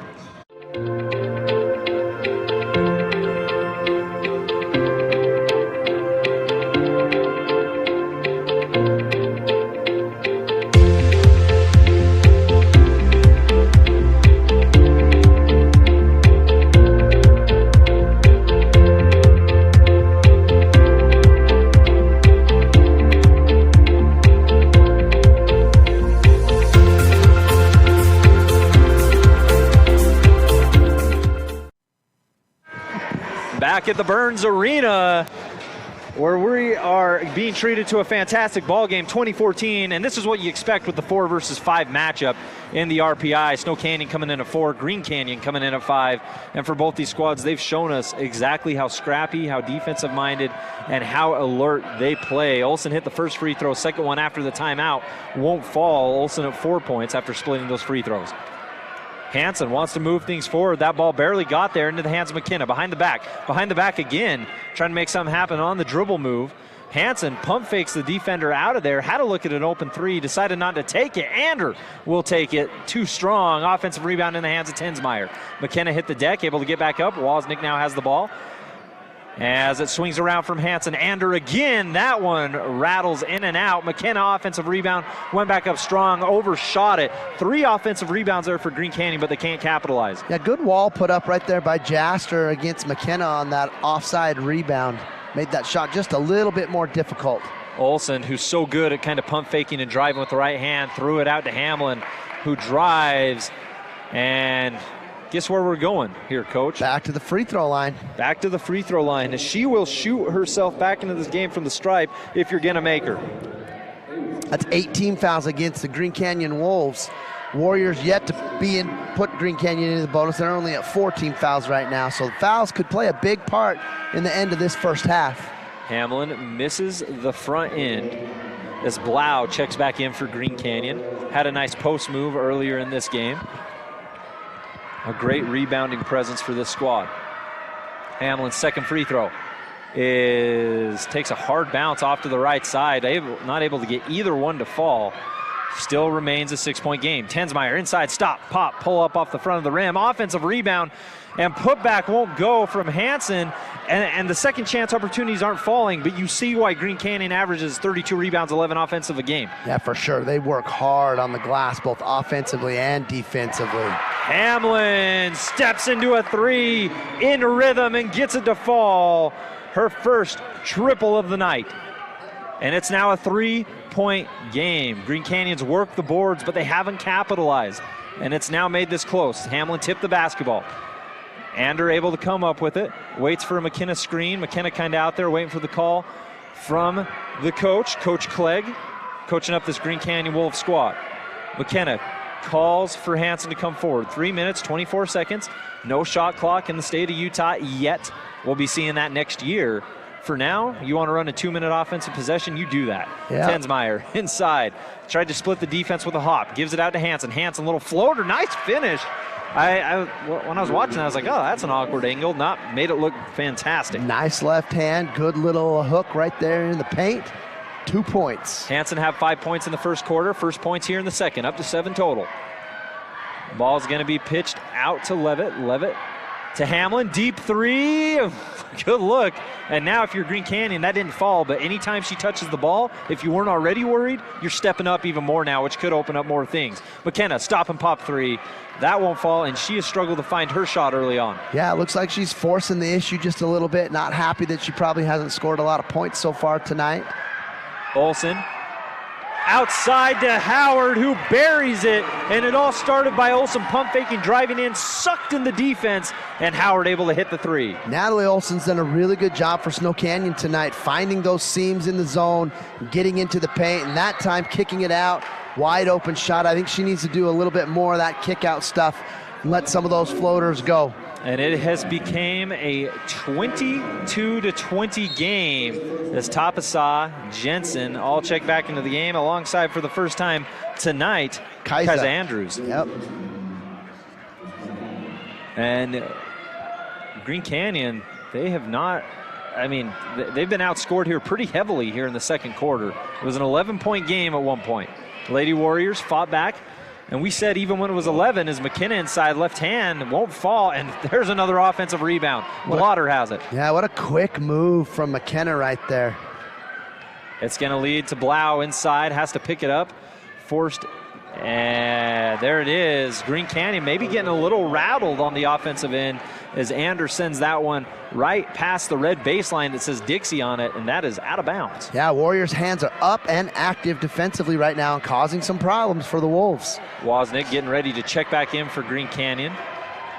A: Back at the Burns Arena, where we are being treated to a fantastic ball game, 2014, and this is what you expect with the 4 versus 5 matchup in the RPI. Snow Canyon coming in at 4, Green Canyon coming in at 5, and for both these squads, they've shown us exactly how scrappy, how defensive-minded, and how alert they play. Olsen hit the first free throw, second one after the timeout won't fall. Olsen at 4 points after splitting those free throws. Hansen wants to move things forward. That ball barely got there into the hands of McKenna. Behind the back again, trying to make something happen on the dribble move. Hansen pump fakes the defender out of there, had a look at an open three, decided not to take it. Ander will take it, too strong. Offensive rebound in the hands of Tensmeyer. McKenna hit the deck, able to get back up. Wozniak now has the ball. As it swings around from Hansen, Ander again, that one rattles in and out. McKenna offensive rebound, went back up strong, overshot it. 3 offensive rebounds there for Green Canyon, but they can't capitalize.
B: Yeah, good wall put up right there by Jaster against McKenna on that offside rebound. Made that shot just a little bit more difficult.
A: Olsen, who's so good at kind of pump faking and driving with the right hand, threw it out to Hamlin, who drives, and guess where we're going here, Coach?
B: Back to the free throw line.
A: Back to the free throw line. As she will shoot herself back into this game from the stripe if you're going to make her.
B: That's 18 fouls against the Green Canyon Wolves. Warriors yet to put Green Canyon into the bonus. They're only at 14 fouls right now, so the fouls could play a big part in the end of this first half.
A: Hamlin misses the front end as Blau checks back in for Green Canyon. Had a nice post move earlier in this game. A great rebounding presence for this squad. Hamlin's second free throw takes a hard bounce off to the right side. Not able to get either one to fall. Still remains a 6-point game. Tensmeyer inside, stop, pop, pull up off the front of the rim. Offensive rebound and putback won't go from Hansen. And the second chance opportunities aren't falling, but you see why Green Canyon averages 32 rebounds, 11 offensive a game.
B: Yeah, for sure. They work hard on the glass, both offensively and defensively.
A: Hamlin steps into a 3 in rhythm and gets it to fall. Her first triple of the night. And it's now a 3-point game. Green Canyon's worked the boards, but they haven't capitalized. And it's now made this close. Hamlin tipped the basketball. Ander able to come up with it. Waits for a McKenna screen. McKenna kind of out there waiting for the call from the coach, Coach Clegg, coaching up this Green Canyon Wolves squad. McKenna calls for Hansen to come forward. 3 minutes, 24 seconds. No shot clock in the state of Utah yet. We'll be seeing that next year. For now, you want to run a 2-minute offensive possession, you do that.
B: Yeah.
A: Tensmeyer inside. Tried to split the defense with a hop. Gives it out to Hansen. Hansen, little floater. Nice finish. When I was watching, I was like, oh, that's an awkward angle. Made it look fantastic.
B: Nice left hand. Good little hook right there in the paint. 2 points.
A: Hansen have 5 points in the first quarter. First points here in the second. Up to 7 total. Ball's going to be pitched out to Levitt. Levitt to Hamlin. Deep 3. Good look. And now if you're Green Canyon, that didn't fall, but anytime she touches the ball, if you weren't already worried, you're stepping up even more now, which could open up more things. McKenna, stop and pop 3. That won't fall, and she has struggled to find her shot early on.
B: Yeah, it looks like she's forcing the issue just a little bit. Not happy that she probably hasn't scored a lot of points so far tonight.
A: Olsen outside to Howard, who buries it, and it all started by Olsen pump faking, driving in, sucked in the defense, and Howard able to hit the three.
B: Natalie Olsen's done a really good job for Snow Canyon tonight, finding those seams in the zone, getting into the paint, and that time kicking it out. Wide open shot. I think she needs to do a little bit more of that kick out stuff and let some of those floaters go.
A: And it has become a 22-20 game as Tapasa, Jensen all check back into the game alongside for the first time tonight, Kaisa Andrews.
B: Yep.
A: And Green Canyon, they have not, I mean, they've been outscored here pretty heavily here in the second quarter. It was an 11-point game at one point. Lady Warriors fought back. And we said even when it was 11, as McKenna inside left hand won't fall, and there's another offensive rebound. Blotter has it.
B: Yeah, what a quick move from McKenna right there.
A: It's going to lead to Blau inside, has to pick it up. Forced, and there it is. Green Canyon maybe getting a little rattled on the offensive end as Anders sends that one right past the red baseline that says Dixie on it, and that is out of bounds.
B: Yeah, Warriors' hands are up and active defensively right now, causing some problems for the Wolves.
A: Wozniak getting ready to check back in for Green Canyon,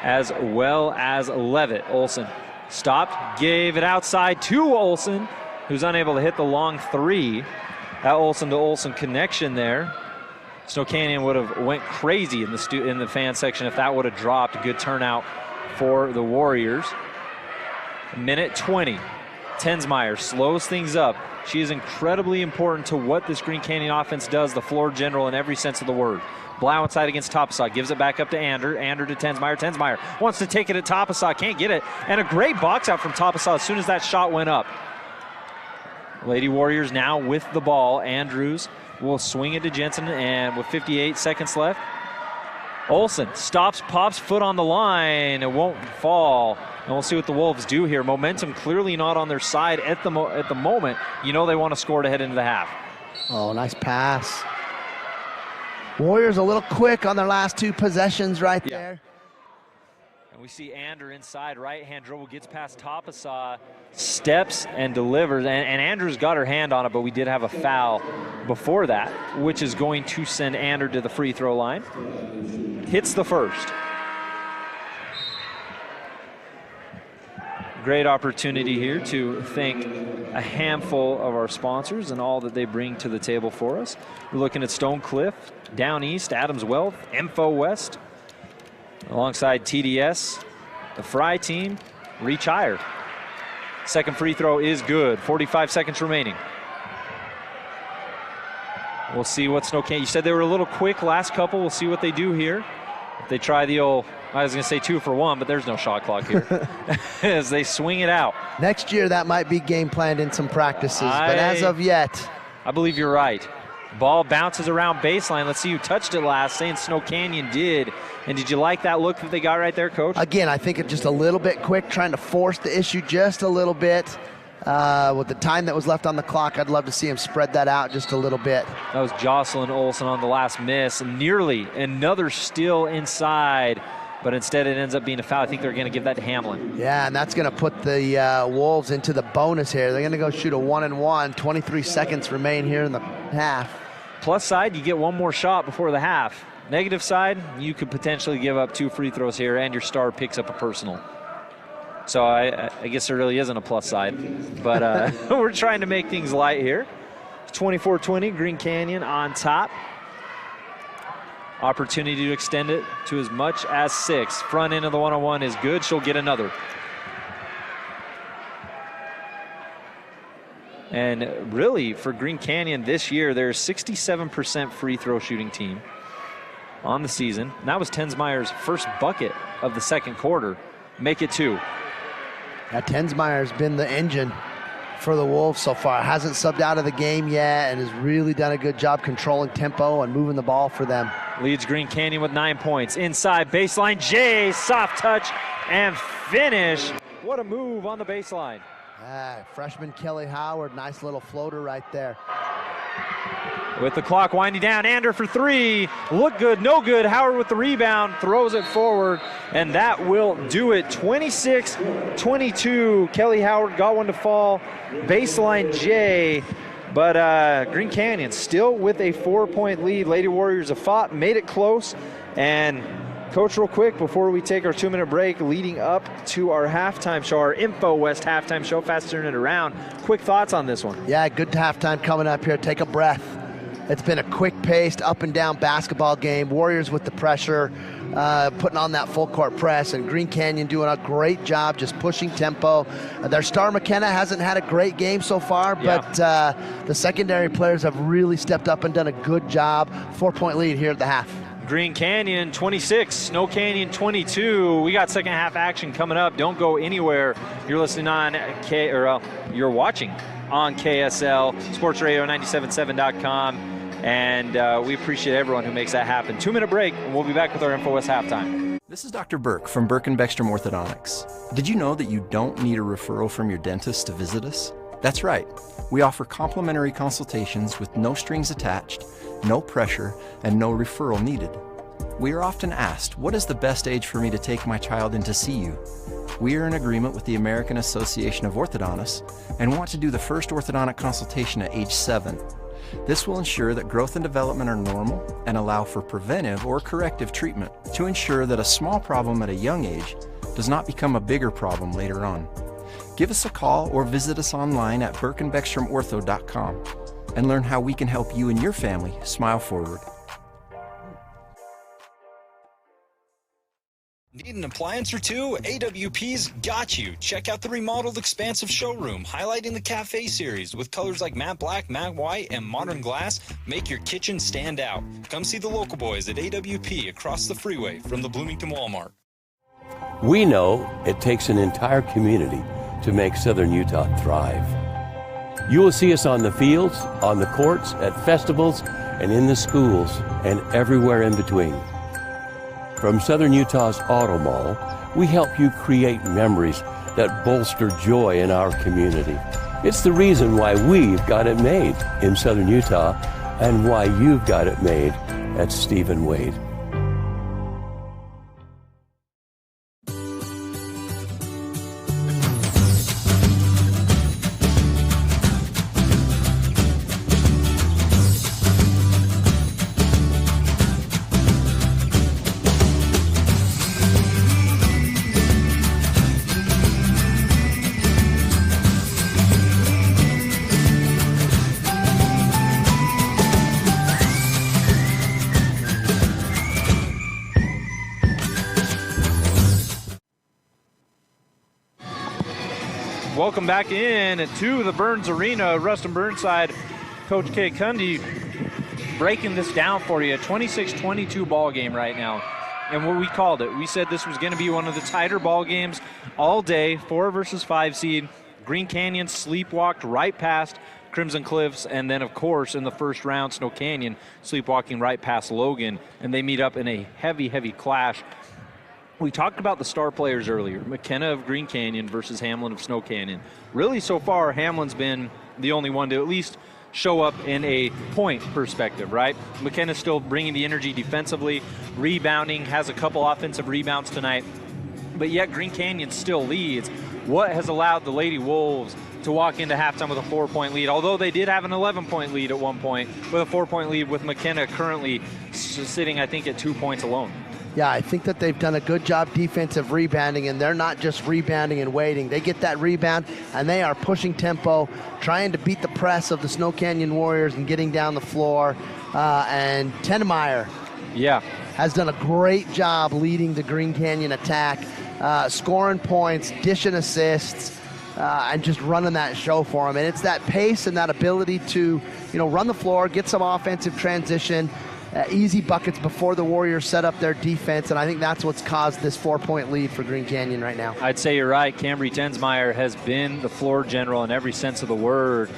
A: as well as Levitt. Olsen stopped, gave it outside to Olsen, who's unable to hit the long three. That Olsen to Olsen connection there. Snow Canyon would have went crazy in the fan section if that would have dropped. Good turnout for the Warriors. Minute 20. Tensmeyer slows things up. She is incredibly important to what this Green Canyon offense does, the floor general in every sense of the word. Blau inside against Tapasa, gives it back up to Ander. Ander to Tensmeyer. Tensmeyer wants to take it at Tapasa, can't get it. And a great box out from Tapasa as soon as that shot went up. Lady Warriors now with the ball. Andrews will swing it to Jensen, and with 58 seconds left, Olsen stops, pops foot on the line. It won't fall. And we'll see what the Wolves do here. Momentum clearly not on their side at the moment. You know they want to score to head into the half.
B: Oh, nice pass. Warriors a little quick on their last two possessions right there.
A: And we see Ander inside, right-hand dribble, gets past Tapasa, steps and delivers. And Andrews got her hand on it, but we did have a foul before that, which is going to send Ander to the free throw line. Hits the first. Great opportunity here to thank a handful of our sponsors and all that they bring to the table for us. We're looking at Stone Cliff, Down East, Adams Wealth, Info West, alongside TDS, the Fry team, Reach Higher. Second free throw is good. 45 seconds remaining. We'll see what Snow Canyon. You said they were a little quick last couple. We'll see what they do here. If they try the old, I was going to say 2 for 1, but there's no shot clock here. As they swing it out.
B: Next year, that might be game planned in some practices, but as of yet,
A: I believe you're right. Ball bounces around baseline. Let's see who touched it last, saying Snow Canyon did. And did you like that look that they got right there, Coach?
B: Again, I think it's just a little bit quick, trying to force the issue just a little bit. With the time that was left on the clock, I'd love to see him spread that out just a little bit.
A: That was Jocelyn Olsen on the last miss. Nearly another steal inside, but instead it ends up being a foul. I think they're going to give that to Hamlin.
B: Yeah, and that's going to put the Wolves into the bonus here. They're going to go shoot a 1-and-1. 23 seconds remain here in the half. Plus
A: side, you get one more shot before the half. Negative side, you could potentially give up 2 free throws here, and your star picks up a personal. So I guess there really isn't a plus side. But we're trying to make things light here. 24-20, Green Canyon on top. Opportunity to extend it to as much as 6. Front end of the 1-on-1 is good. She'll get another. And really, for Green Canyon this year, they're a 67% free throw shooting team on the season. And that was Tensmeyer's first bucket of the second quarter. Make it 2.
B: Yeah, Tensmeyer's been the engine for the Wolves so far. Hasn't subbed out of the game yet and has really done a good job controlling tempo and moving the ball for them.
A: Leads Green Canyon with 9 points. Inside baseline, Jay, soft touch and finish. What a move on the baseline.
B: Freshman Kelly Howard, nice little floater right there.
A: With the clock winding down, Ander for 3. Look good, no good. Howard with the rebound, throws it forward, and that will do it. 26-22. Kelly Howard got one to fall. Baseline J. But Green Canyon still with a 4-point lead. Lady Warriors have fought, made it close. And Coach, real quick, before we take our 2-minute break, leading up to our halftime show, our Info West halftime show, fast turn it around. Quick thoughts on this one?
B: Yeah, good halftime coming up here. Take a breath. It's been a quick-paced, up-and-down basketball game. Warriors with the pressure, putting on that full-court press, and Green Canyon doing a great job just pushing tempo. Their star McKenna hasn't had a great game so far, but the secondary players have really stepped up and done a good job. 4-point lead here at the half.
A: Green Canyon 26, Snow Canyon 22. We got second half action coming up. Don't go anywhere. You're listening on you're watching on KSL, Sports Radio 977.com, and we appreciate everyone who makes that happen. 2-minute break, and we'll be back with our Info West halftime.
F: This is Dr. Burke from Burke & Beckstrom Orthodontics. Did you know that you don't need a referral from your dentist to visit us? That's right. We offer complimentary consultations with no strings attached, no pressure, and no referral needed. We are often asked, what is the best age for me to take my child in to see you? We are in agreement with the American Association of Orthodontists and want to do the first orthodontic consultation at age 7. This will ensure that growth and development are normal and allow for preventive or corrective treatment to ensure that a small problem at a young age does not become a bigger problem later on. Give us a call or visit us online at burkeandbeckstromortho.com and learn how we can help you and your family smile forward.
G: Need an appliance or two? AWP's got you. Check out the remodeled expansive showroom, highlighting the Cafe series with colors like matte black, matte white, and modern glass. Make your kitchen stand out. Come see the local boys at AWP across the freeway from the Bloomington Walmart.
H: We know it takes an entire community to make Southern Utah thrive. You will see us on the fields, on the courts, at festivals, and in the schools, and everywhere in between. From Southern Utah's Auto Mall, we help you create memories that bolster joy in our community. It's the reason why we've got it made in Southern Utah and why you've got it made at Stephen Wade.
A: Welcome back in to the Burns Arena. Rustin Burnside, Coach Kay Cundy breaking this down for you. A 26-22 ball game right now. And what we called it, we said this was going to be one of the tighter ball games all day, 4 versus 5 seed. Green Canyon sleepwalked right past Crimson Cliffs, and then, of course, in the first round, Snow Canyon sleepwalking right past Logan, and they meet up in a heavy, heavy clash. We talked about the star players earlier, McKenna of Green Canyon versus Hamlin of Snow Canyon. Really, so far, Hamlin's been the only one to at least show up in a point perspective, right? McKenna's still bringing the energy defensively, rebounding, has a couple offensive rebounds tonight, but yet Green Canyon still leads. What has allowed the Lady Wolves to walk into halftime with a 4-point lead, although they did have an 11-point lead at one point, with a 4-point lead with McKenna currently sitting, I think, at 2 points alone?
B: Yeah, I think that they've done a good job defensive rebounding, and they're not just rebounding and waiting. They get that rebound, and they are pushing tempo, trying to beat the press of the Snow Canyon Warriors and getting down the floor. And Tennemeyer has done a great job leading the Green Canyon attack, scoring points, dishing assists, and just running that show for them. And it's that pace and that ability to, run the floor, get some offensive transition, easy buckets before the Warriors set up their defense, and I think that's what's caused this 4-point lead for Green Canyon right now.
A: I'd say you're right. Cambry Tensmeyer has been the floor general in every sense of the word.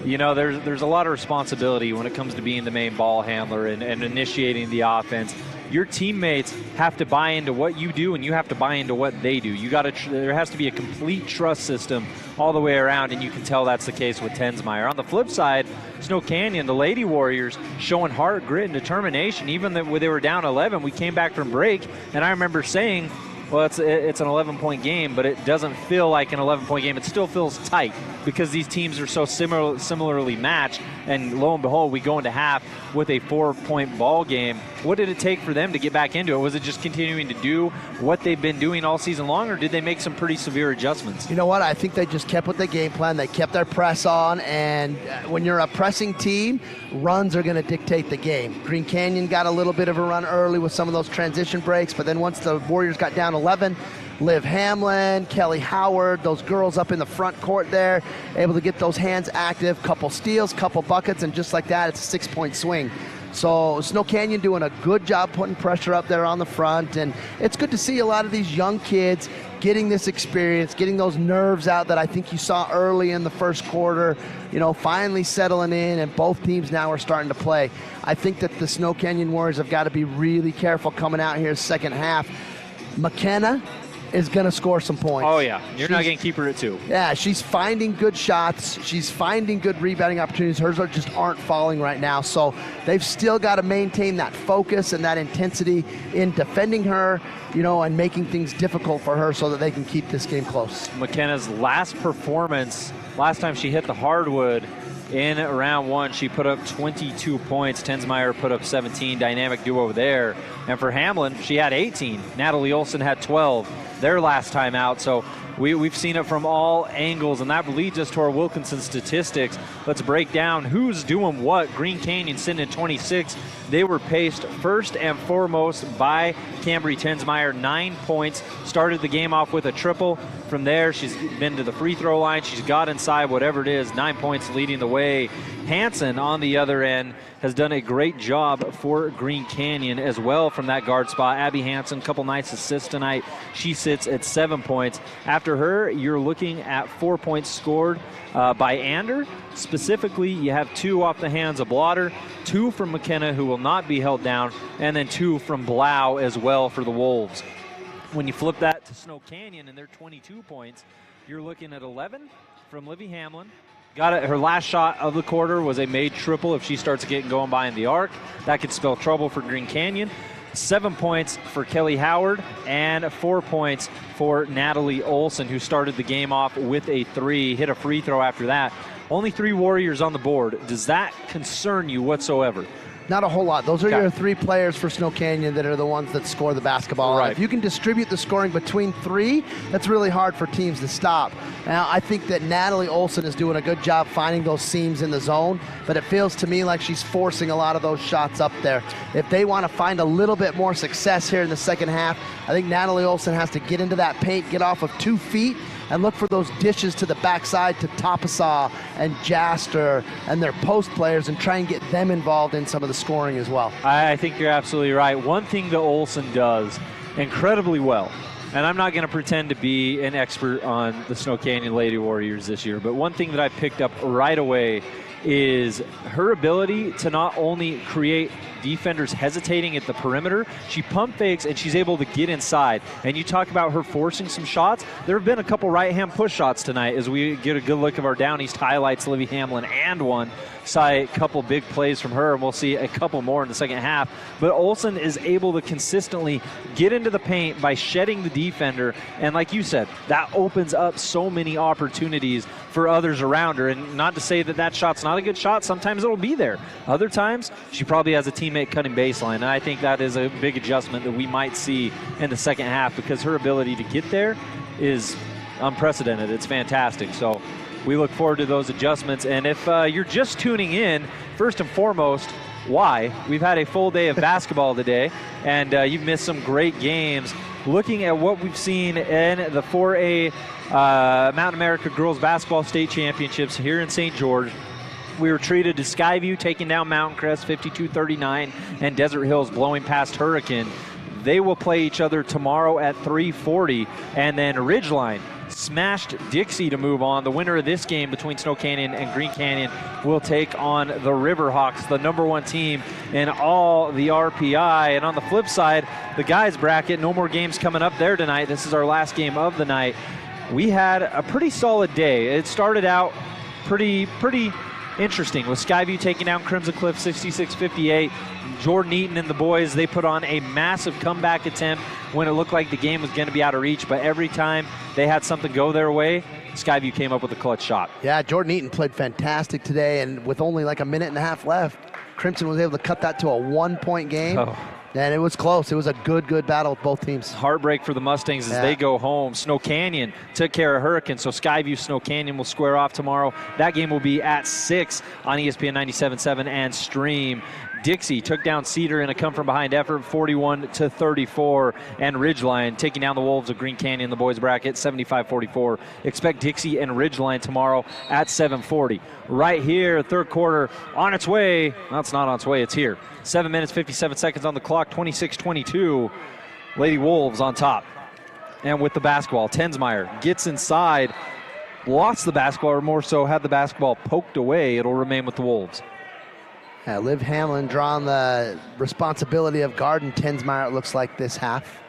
A: There's a lot of responsibility when it comes to being the main ball handler and initiating the offense. Your teammates have to buy into what you do, and you have to buy into what they do. There has to be a complete trust system all the way around, and you can tell that's the case with Tensmeyer. On the flip side, Snow Canyon, the Lady Warriors, showing heart, grit, and determination. Even when they were down 11, we came back from break, and I remember saying, well, it's an 11-point game, but it doesn't feel like an 11-point game. It still feels tight because these teams are so similarly matched. And lo and behold, we go into half with a 4-point ball game. What did it take for them to get back into it? Was it just continuing to do what they've been doing all season long, or did they make some pretty severe adjustments?
B: You know what? I think they just kept with the game plan. They kept their press on, and when you're a pressing team, runs are going to dictate the game. Green Canyon got a little bit of a run early with some of those transition breaks, but then once the Warriors got down 11, Liv Hamlin, Kelly Howard, those girls up in the front court there, able to get those hands active, couple steals, couple buckets, and just like that, it's a 6-point swing. So Snow Canyon doing a good job putting pressure up there on the front, and it's good to see a lot of these young kids getting this experience, getting those nerves out that I think you saw early in the first quarter, finally settling in, and both teams now are starting to play. I think that the Snow Canyon Warriors have got to be really careful coming out here second half. McKenna is going to score some points.
A: Oh, yeah. You're not going to keep her at 2.
B: Yeah, she's finding good shots. She's finding good rebounding opportunities. Hers just aren't falling right now. So they've still got to maintain that focus and that intensity in defending her, and making things difficult for her so that they can keep this game close.
A: McKenna's last performance, last time she hit the hardwood in round 1, she put up 22 points. Tensmeyer put up 17, dynamic duo there. And for Hamlin, she had 18. Natalie Olson had 12 their last time out. So we've seen it from all angles, and that leads us to our Wilkinson statistics. Let's break down who's doing what. Green Canyon sitting at 26. They were paced first and foremost by Cambry Tensmeyer, 9 points. Started the game off with a triple. From there, she's been to the free throw line. She's got inside, whatever it is, 9 points leading the way. Hansen on the other end has done a great job for Green Canyon as well from that guard spot. Abby Hansen, couple nice assists tonight. She sits at 7 points. After her, you're looking at 4 points scored by Ander. Specifically, you have 2 off the hands of Blotter, 2 from McKenna, who will not be held down, and then 2 from Blau as well for the Wolves. When you flip that to Snow Canyon and their 22 points, you're looking at 11 from Livy Hamlin. Got it. Her last shot of the quarter was a made triple. If she starts getting going behind the arc, that could spell trouble for Green Canyon. 7 points for Kelly Howard and 4 points for Natalie Olson, who started the game off with a 3, hit a free throw after that. Only 3 Warriors on the board. Does that concern you whatsoever?
B: Not a whole lot. Those are your 3 players for Snow Canyon that are the ones that score the basketball.
A: Right.
B: If you can distribute the scoring between 3, that's really hard for teams to stop. Now, I think that Natalie Olson is doing a good job finding those seams in the zone, but it feels to me like she's forcing a lot of those shots up there. If they want to find a little bit more success here in the second half, I think Natalie Olson has to get into that paint, get off of 2 feet, and look for those dishes to the backside to Tapasaw and Jaster and their post players and try and get them involved in some of the scoring as well.
A: I think you're absolutely right. One thing that Olson does incredibly well, and I'm not going to pretend to be an expert on the Snow Canyon Lady Warriors this year, but one thing that I picked up right away is her ability to not only create defenders hesitating at the perimeter, she pump fakes and she's able to get inside. And you talk about her forcing some shots. There have been a couple right-hand push shots tonight as we get a good look of our Down East highlights. Livy Hamlin and one. Saw a couple big plays from her, and we'll see a couple more in the second half. But Olson is able to consistently get into the paint by shedding the defender. And like you said, that opens up so many opportunities for others around her. And not to say that that shot's not a good shot. Sometimes it'll be there. Other times, she probably has a teammate cutting baseline. And I think that is a big adjustment that we might see in the second half, because her ability to get there is unprecedented. It's fantastic. So we look forward to those adjustments. And if you're just tuning in, first and foremost, why? We've had a full day of basketball today, and you've missed some great games. Looking at what we've seen in the 4A Mountain America Girls Basketball State Championships here in St. George, we were treated to Skyview taking down Mountain Crest 52-39 and Desert Hills blowing past Hurricane. They will play each other tomorrow at 3:40, and then Ridgeline smashed Dixie to move on. The winner of this game between Snow Canyon and Green Canyon will take on the Riverhawks, the number 1 team in all the RPI. And on the flip side, the guys bracket, no more games coming up there tonight. This is our last game of the night. We had a pretty solid day. It started out pretty interesting. With Skyview taking down Crimson Cliff 66-58, Jordan Eaton and the boys, they put on a massive comeback attempt when it looked like the game was going to be out of reach. But every time they had something go their way, Skyview came up with a clutch shot.
B: Yeah, Jordan Eaton played fantastic today, and with only like a minute and a half left, Crimson was able to cut that to a 1-point game.
A: Oh.
B: And it was close. It was a good battle with both teams.
A: Heartbreak for the Mustangs as they go home. Snow Canyon took care of Hurricane, so Skyview Snow Canyon will square off tomorrow. That game will be at 6 on ESPN 97.7 and stream. Dixie took down Cedar in a come-from-behind effort, 41-34, and Ridgeline taking down the Wolves of Green Canyon, the boys bracket, 75-44. Expect Dixie and Ridgeline tomorrow at 7:40. Right here, third quarter on its way. No, it's not on its way, it's here. 7 minutes, 57 seconds on the clock, 26-22. Lady Wolves on top. And with the basketball, Tensmeyer gets inside, lost the basketball, or more so had the basketball poked away. It'll remain with the Wolves.
B: Liv Hamlin drawing the responsibility of guarding Tensmeyer, it looks like, this half.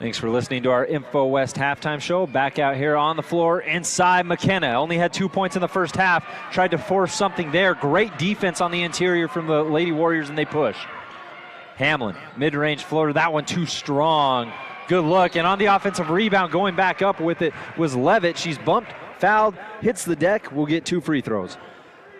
A: Thanks for listening to our Info West halftime show. Back out here on the floor inside McKenna. Only had 2 points in the first half. Tried to force something there. Great defense on the interior from the Lady Warriors, and they push. Hamlin, mid-range floater. That one too strong. Good look. And on the offensive rebound, going back up with it was Levitt. She's bumped, fouled, hits the deck. We'll get 2 free throws.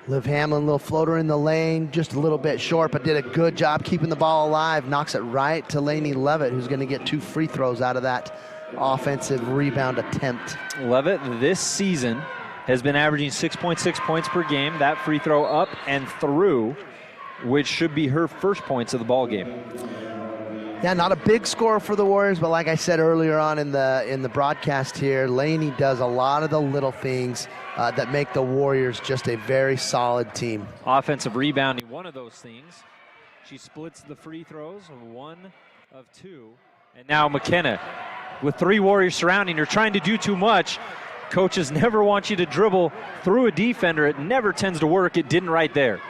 B: Liv Hamlin, little floater in the lane, just a little bit short, but did a good job keeping the ball alive. Knocks it right to Lainey Levitt, who's going to get 2 free throws out of that offensive rebound attempt.
A: Levitt this season has been averaging 6.6 points per game. That free throw up and through, which should be her first points of the ball game.
B: Yeah, not a big score for the Warriors, but like I said earlier on in the broadcast here, Lainey does a lot of the little things that make the Warriors just a very solid team.
A: Offensive rebounding, one of those things. She splits the free throws, 1 of 2. And now McKenna with 3 Warriors surrounding her, trying to do too much. Coaches never want you to dribble through a defender. It never tends to work. It didn't right there.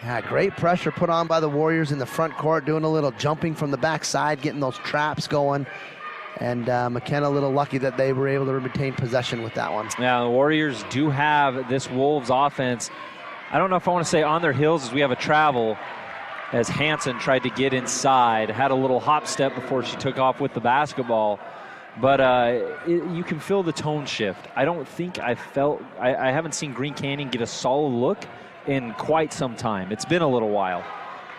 B: Yeah, great pressure put on by the Warriors in the front court, doing a little jumping from the backside, getting those traps going. And McKenna a little lucky that they were able to retain possession with that one.
A: Yeah, the Warriors do have this Wolves offense. I don't know if I want to say on their heels as we have a travel, as Hansen tried to get inside, had a little hop step before she took off with the basketball. But you can feel the tone shift. I don't think I haven't seen Green Canyon get a solid look in quite some time. It's been a little while.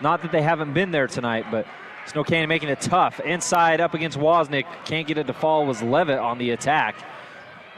A: Not that they haven't been there tonight, but Snow Canyon making it tough. Inside up against Wozniak. Can't get it to fall, was Levitt on the attack.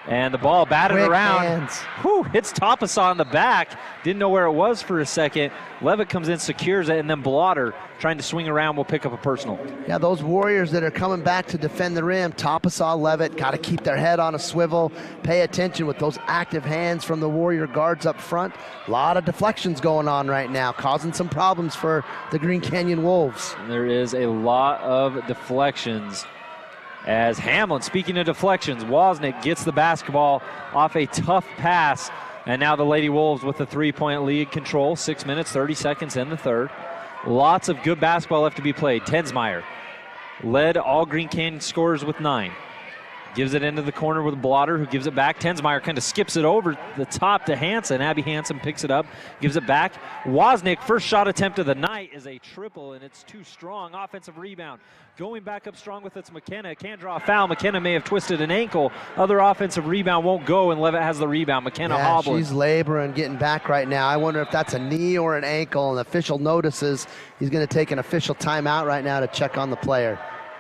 A: And the ball batted
B: Quick
A: around.
B: hands.
A: Whew, hits Tapasaw in the back. Didn't know where it was for a second. Levitt comes in, secures it, and then Blotter, trying to swing around, will pick up a personal.
B: Yeah, those Warriors that are coming back to defend the rim, Tapasaw, Levitt, got to keep their head on a swivel. Pay attention with those active hands from the Warrior guards up front. A lot of deflections going on right now, causing some problems for the Green Canyon Wolves.
A: There is a lot of deflections. As Hamlin, speaking of deflections, Wozniak gets the basketball off a tough pass. And now the Lady Wolves with a 3-point lead control. 6 minutes, 30 seconds in the third. Lots of good basketball left to be played. Tensmeyer led all Green Canyon scorers with 9. Gives it into the corner with Blotter, who gives it back. Tensmeyer kind of skips it over the top to Hansen. Abby Hansen picks it up, gives it back. Wozniak, first shot attempt of the night is a triple, and it's too strong. Offensive rebound. Going back up strong with its McKenna. Can't draw a foul. McKenna may have twisted an ankle. Other offensive rebound won't go, and Levitt has the rebound. McKenna hobbling.
B: She's laboring, getting back right now. I wonder if that's a knee or an ankle, and the official notices he's going to take an official timeout right now to check on the player.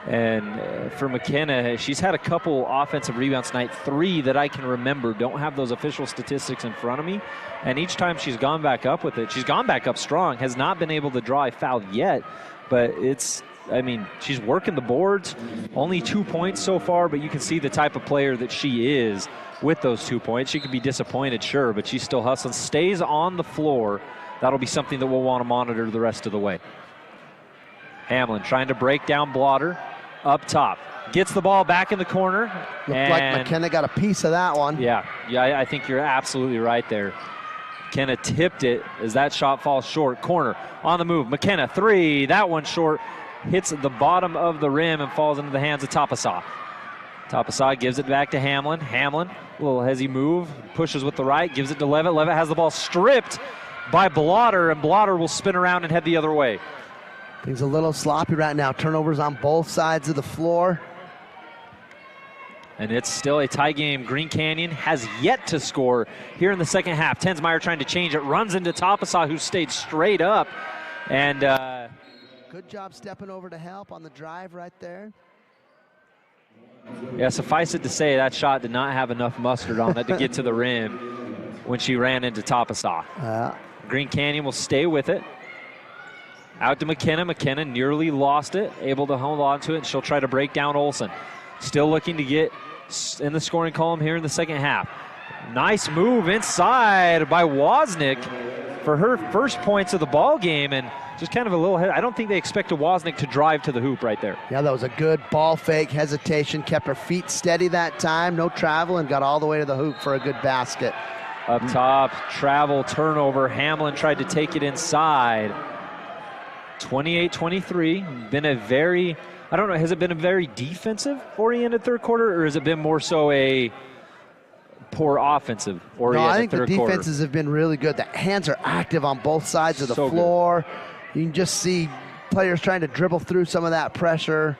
A: And for McKenna, she's had a couple offensive rebounds tonight, 3 that I can remember. Don't have those official statistics in front of me. And each time she's gone back up with it, she's gone back up strong, has not been able to draw a foul yet. But she's working the boards. Only 2 points so far, but you can see the type of player that she is with those 2 points. She could be disappointed, sure, but she's still hustling. Stays on the floor. That'll be something that we'll want to monitor the rest of the way. Hamlin trying to break down Blotter up top. Gets the ball back in the corner.
B: Looked like McKenna got a piece of that one.
A: Yeah, I think you're absolutely right there. McKenna tipped it as that shot falls short. Corner on the move. McKenna 3. That one short. Hits the bottom of the rim and falls into the hands of Tapasaw. Tapasad gives it back to Hamlin. Hamlin, a little hezzy move, pushes with the right, gives it to Levitt. Levitt has the ball stripped by Blotter, and Blotter will spin around and head the other way.
B: Things a little sloppy right now. Turnovers on both sides of the floor.
A: And it's still a tie game. Green Canyon has yet to score here in the second half. Tensmeyer trying to change it, runs into Tapasad, who stayed straight up. And
B: good job stepping over to help on the drive right there.
A: Yeah, suffice it to say that shot did not have enough mustard on it to get to the rim when she ran into Tapasad. Green Canyon will stay with it. Out to McKenna. McKenna nearly lost it, able to hold on to it, and she'll try to break down Olsen. Still looking to get in the scoring column here in the second half. Nice move inside by Wozniak for her first points of the ball game, and just kind of a little I don't think they expected Wozniak to drive to the hoop right there.
B: Yeah, that was a good ball fake, hesitation, kept her feet steady that time, no travel, and got all the way to the hoop for a good basket.
A: Up top, travel, turnover. Hamlin tried to take it inside. 28-23, been a very, I don't know, has it been a very defensive-oriented third quarter, or has it been more so a poor offensive-oriented third quarter?
B: No, I think the defenses have been really good. The hands are active on both sides of the floor. Good. You can just see players trying to dribble through some of that pressure.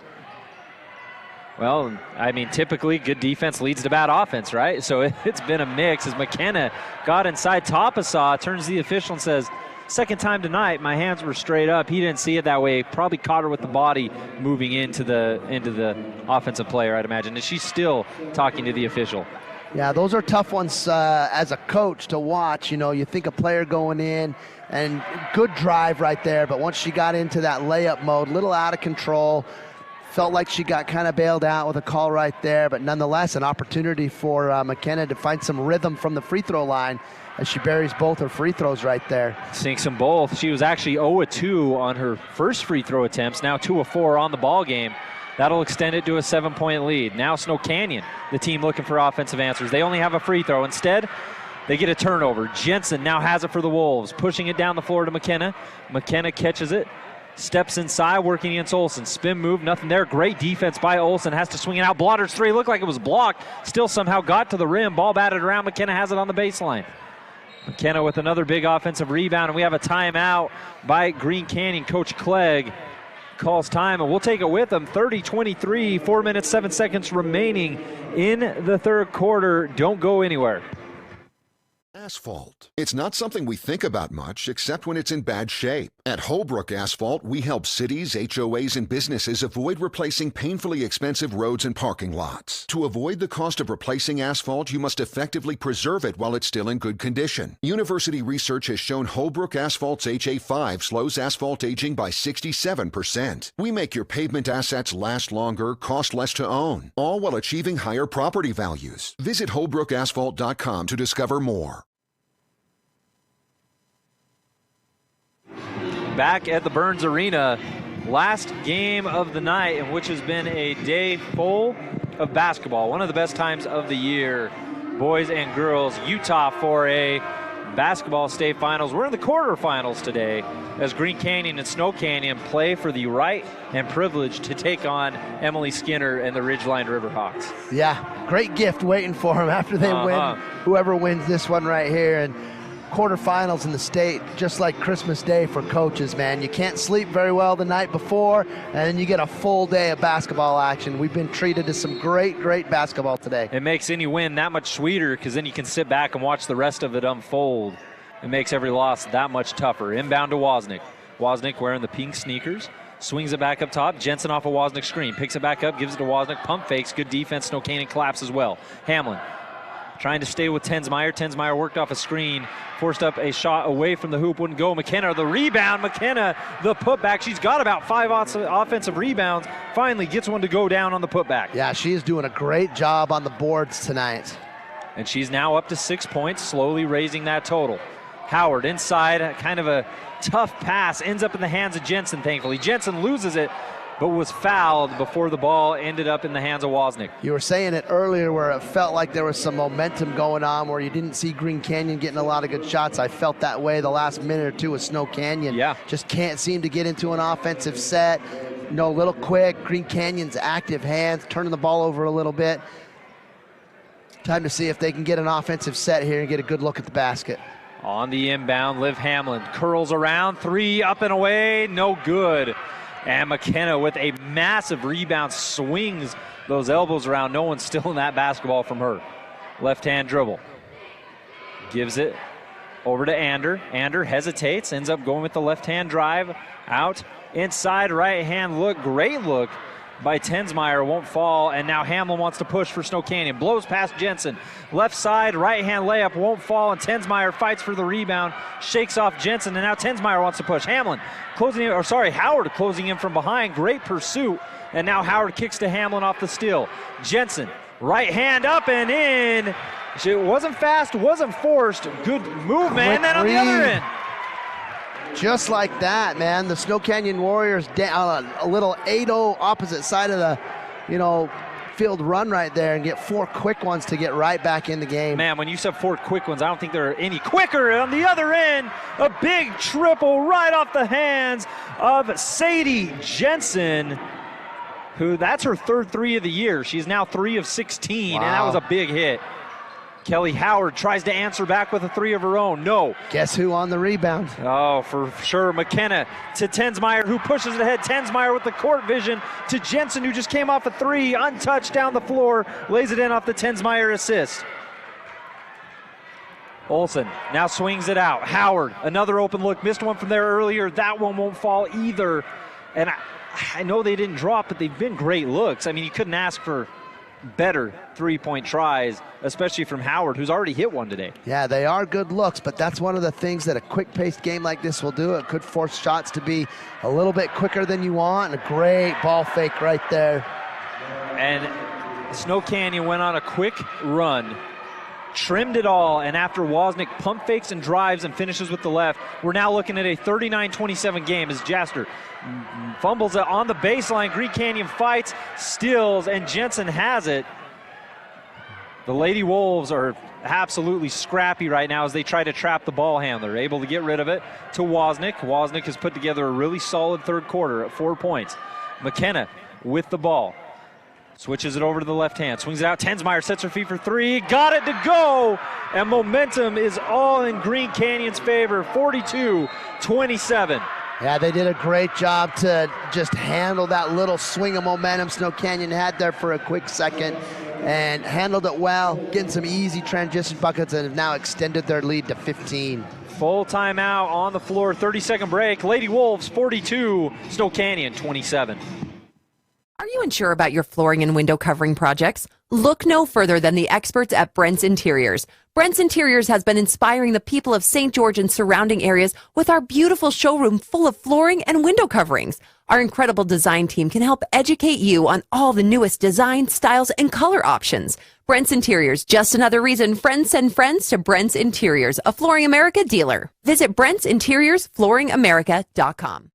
A: Well, I mean, typically good defense leads to bad offense, right? So it's been a mix as McKenna got inside. Tapasad turns to the official and says, second time tonight, my hands were straight up. He didn't see it that way. Probably caught her with the body moving into the offensive player, I'd imagine. And she's still talking to the official.
B: Yeah, those are tough ones as a coach to watch. You know, you think a player going in and good drive right there, but once she got into that layup mode, a little out of control, felt like she got kind of bailed out with a call right there, but nonetheless an opportunity for McKenna to find some rhythm from the free throw line as she buries both her free throws right there.
A: Sinks them both. She was actually 0-2 on her first free throw attempts, now 2-4 on the ball game. That'll extend it to a 7-point lead. Now Snow Canyon, the team looking for offensive answers. They only have a free throw. Instead, they get a turnover. Jensen now has it for the Wolves, pushing it down the floor to McKenna. McKenna catches it, steps inside, working against Olsen. Spin move, nothing there. Great defense by Olsen. Has to swing it out. Blotter's three looked like it was blocked. Still somehow got to the rim. Ball batted around. McKenna has it on the baseline. McKenna with another big offensive rebound, and we have a timeout by Green Canyon. Coach Clegg calls time, and we'll take it with them. 30-23, 4 minutes, 7 seconds remaining in the third quarter. Don't go anywhere.
I: Asphalt. It's not something we think about much, except when it's in bad shape. At Holbrook Asphalt, we help cities, HOAs, and businesses avoid replacing painfully expensive roads and parking lots. To avoid the cost of replacing asphalt, you must effectively preserve it while it's still in good condition. University research has shown Holbrook Asphalt's HA5 slows asphalt aging by 67%. We make your pavement assets last longer, cost less to own, all while achieving higher property values. Visit holbrookasphalt.com to discover more.
A: Back at the Burns Arena, last game of the night, in which has been a day full of basketball. One of the best times of the year. Boys and girls, Utah 4A basketball state finals. We're in the quarterfinals today as Green Canyon and Snow Canyon play for the right and privilege to take on Emily Skinner and the Ridgeline Riverhawks.
B: Yeah, great gift waiting for them after they win. Whoever wins this one right here. And quarterfinals in the state, just like Christmas Day for coaches, man. You can't sleep very well the night before, and then you get a full day of basketball action. We've been treated to some great basketball today.
A: It makes any win that much sweeter because then you can sit back and watch the rest of it unfold. It makes every loss that much tougher. Inbound to Wozniak. Wozniak wearing the pink sneakers. Swings it back up top. Jensen off a Wozniak screen. Picks it back up, gives it to Wozniak. Pump fakes. Good defense. Snow Canyon collapse as well. Hamlin trying to stay with Tensmeyer. Tensmeyer worked off a screen, forced up a shot away from the hoop, wouldn't go. McKenna, the rebound. McKenna, the putback. She's got about 5 offensive rebounds. Finally gets one to go down on the putback.
B: Yeah, she is doing a great job on the boards tonight.
A: And she's now up to 6 points, slowly raising that total. Howard inside, kind of a tough pass, ends up in the hands of Jensen, thankfully. Jensen loses it, but was fouled before the ball ended up in the hands of Wozniak.
B: You were saying it earlier where it felt like there was some momentum going on where you didn't see Green Canyon getting a lot of good shots. I felt that way the last minute or two with Snow Canyon.
A: Yeah.
B: Just can't seem to get into an offensive set. a little quick. Green Canyon's active hands, turning the ball over a little bit. Time to see if they can get an offensive set here and get a good look at the basket.
A: On the inbound, Liv Hamlin curls around, 3 up and away, no good. And McKenna with a massive rebound swings those elbows around. No one's stealing that basketball from her. Left-hand dribble. Gives it over to Ander. Ander hesitates, ends up going with the left-hand drive. Out, inside, right-hand look. Great look by Tensmeyer, won't fall, and now Hamlin wants to push for Snow Canyon. Blows past Jensen. Left side, right-hand layup, won't fall, and Tensmeyer fights for the rebound, shakes off Jensen, and now Tensmeyer wants to push. Hamlin Howard closing in from behind. Great pursuit, and now Howard kicks to Hamlin off the steal. Jensen, right hand up and in. It wasn't fast, wasn't forced. Good movement, and then on the other end.
B: Just like that, man. The Snow Canyon Warriors down a little 8-0 opposite side of the, field run right there and get 4 quick ones to get right back in the game.
A: Man, when you said 4 quick ones, I don't think there are any quicker. On the other end, a big triple right off the hands of Sadie Jensen, who that's her 3rd 3 of the year. She's now 3 of 16, and that was a big hit. Kelly Howard tries to answer back with a 3 of her own. No.
B: Guess who on the rebound?
A: Oh, for sure. McKenna to Tensmeyer, who pushes it ahead. Tensmeyer with the court vision to Jensen, who just came off a 3, untouched down the floor, lays it in off the Tensmeyer assist. Olsen now swings it out. Howard, another open look. Missed one from there earlier. That one won't fall either. And I know they didn't drop, but they've been great looks. I mean, you couldn't ask for better 3-point tries, especially from Howard, who's already hit one today.
B: Yeah, they are good looks, but that's one of the things that a quick-paced game like this will do. It could force shots to be a little bit quicker than you want, and a great ball fake right there.
A: And Snow Canyon went on a quick run, trimmed it all, and after Wozniak pump fakes and drives and finishes with the left, we're now looking at a 39-27 game as Jaster fumbles it on the baseline. Green Canyon fights, steals, and Jensen has it. The Lady Wolves are absolutely scrappy right now as they try to trap the ball handler. Able to get rid of it to Wozniak. Wozniak has put together a really solid 3rd quarter at 4 points. McKenna with the ball. Switches it over to the left hand. Swings it out. Tensmeyer sets her feet for 3. Got it to go. And momentum is all in Green Canyon's favor. 42-27.
B: Yeah, they did a great job to just handle that little swing of momentum Snow Canyon had there for a quick second, and handled it well, getting some easy transition buckets, and have now extended their lead to 15.
A: Full timeout on the floor. 30-second break. Lady Wolves 42, Snow Canyon 27.
E: Are you unsure about your flooring and window covering projects? Look no further than the experts at Brent's Interiors. Brent's Interiors has been inspiring the people of St. George and surrounding areas with our beautiful showroom full of flooring and window coverings. Our incredible design team can help educate you on all the newest design, styles, and color options. Brent's Interiors, just another reason friends send friends to Brent's Interiors, a Flooring America dealer. Visit Brent'sInteriorsFlooringAmerica.com.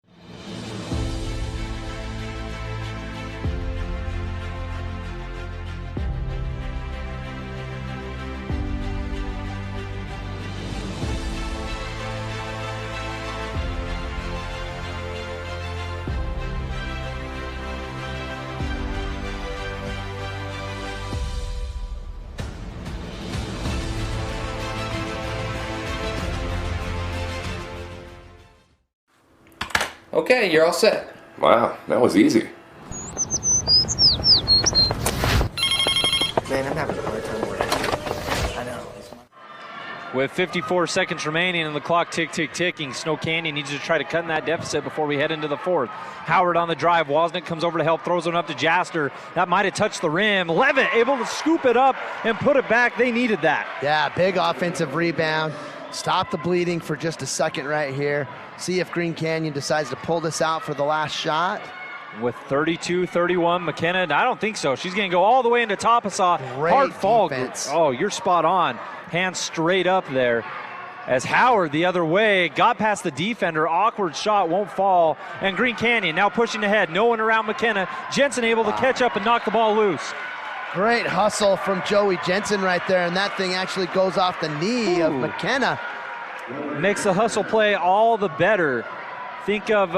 J: Okay, you're all set.
K: Wow, that was easy.
J: Man, I'm having a hard time working. I know.
A: With 54 seconds remaining and the clock ticking, Snow Canyon needs to try to cut in that deficit before we head into the 4th. Howard on the drive. Wozniak comes over to help, throws one up to Jaster. That might have touched the rim. Levitt able to scoop it up and put it back. They needed that.
B: Yeah, big offensive rebound. Stop the bleeding for just a second right here. See if Green Canyon decides to pull this out for the last shot.
A: With 32-31, McKenna, I don't think so. She's going to go all the way into Topasa. Hard fall.
B: Defense.
A: Oh, you're spot on. Hands straight up there. As Howard the other way, got past the defender. Awkward shot, won't fall. And Green Canyon now pushing ahead. No one around McKenna. Jensen able to catch up and knock the ball loose.
B: Great hustle from Joey Jensen right there, and that thing actually goes off the knee of McKenna.
A: Makes the hustle play all the better. Think of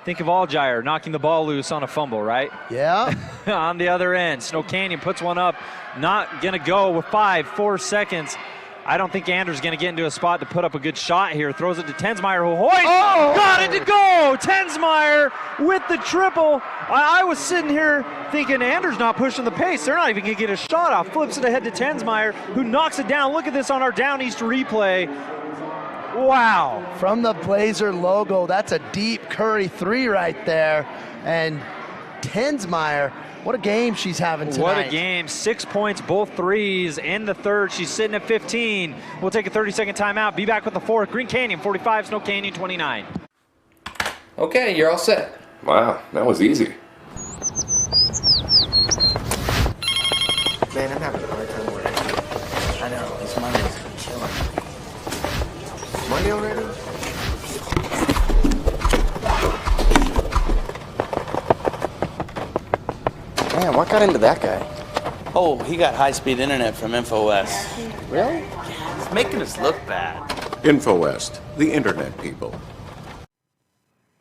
A: Think of Allgaier knocking the ball loose on a fumble, right?
B: Yeah.
A: On the other end, Snow Canyon puts one up. Not going to go with 4 seconds. I don't think Anders going to get into a spot to put up a good shot here. Throws it to Tensmeyer, who hoists.
B: Oh!
A: Got it to go! Tensmeyer with the triple. I was sitting here thinking Anders not pushing the pace. They're not even going to get a shot off. Flips it ahead to Tensmeyer, who knocks it down. Look at this on our Down East replay. Wow.
B: From the Blazer logo, that's a deep Curry 3 right there. And Tensmeyer, what a game she's having tonight.
A: What a game. 6 points, both threes. In the third, she's sitting at 15. We'll take a 30-second timeout. Be back with the fourth. Green Canyon 45, Snow Canyon 29.
J: Okay, you're all set.
K: Wow, that was easy.
J: Man, I'm having a hard time working. I know, this Monday's been killing me. Monday already? Man, what got into that guy?
L: Oh, he got high-speed internet from InfoWest.
J: Really?
L: It's making us look bad.
K: InfoWest, the internet people.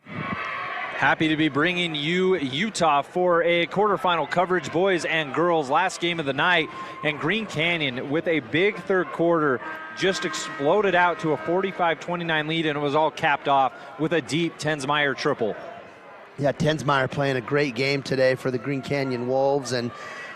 A: Happy to be bringing you Utah for a quarterfinal coverage, boys and girls. Last game of the night, and Green Canyon with a big third quarter just exploded out to a 45-29 lead, and it was all capped off with a deep Tensmeyer triple.
B: Yeah, Tensmeyer playing a great game today for the Green Canyon Wolves, and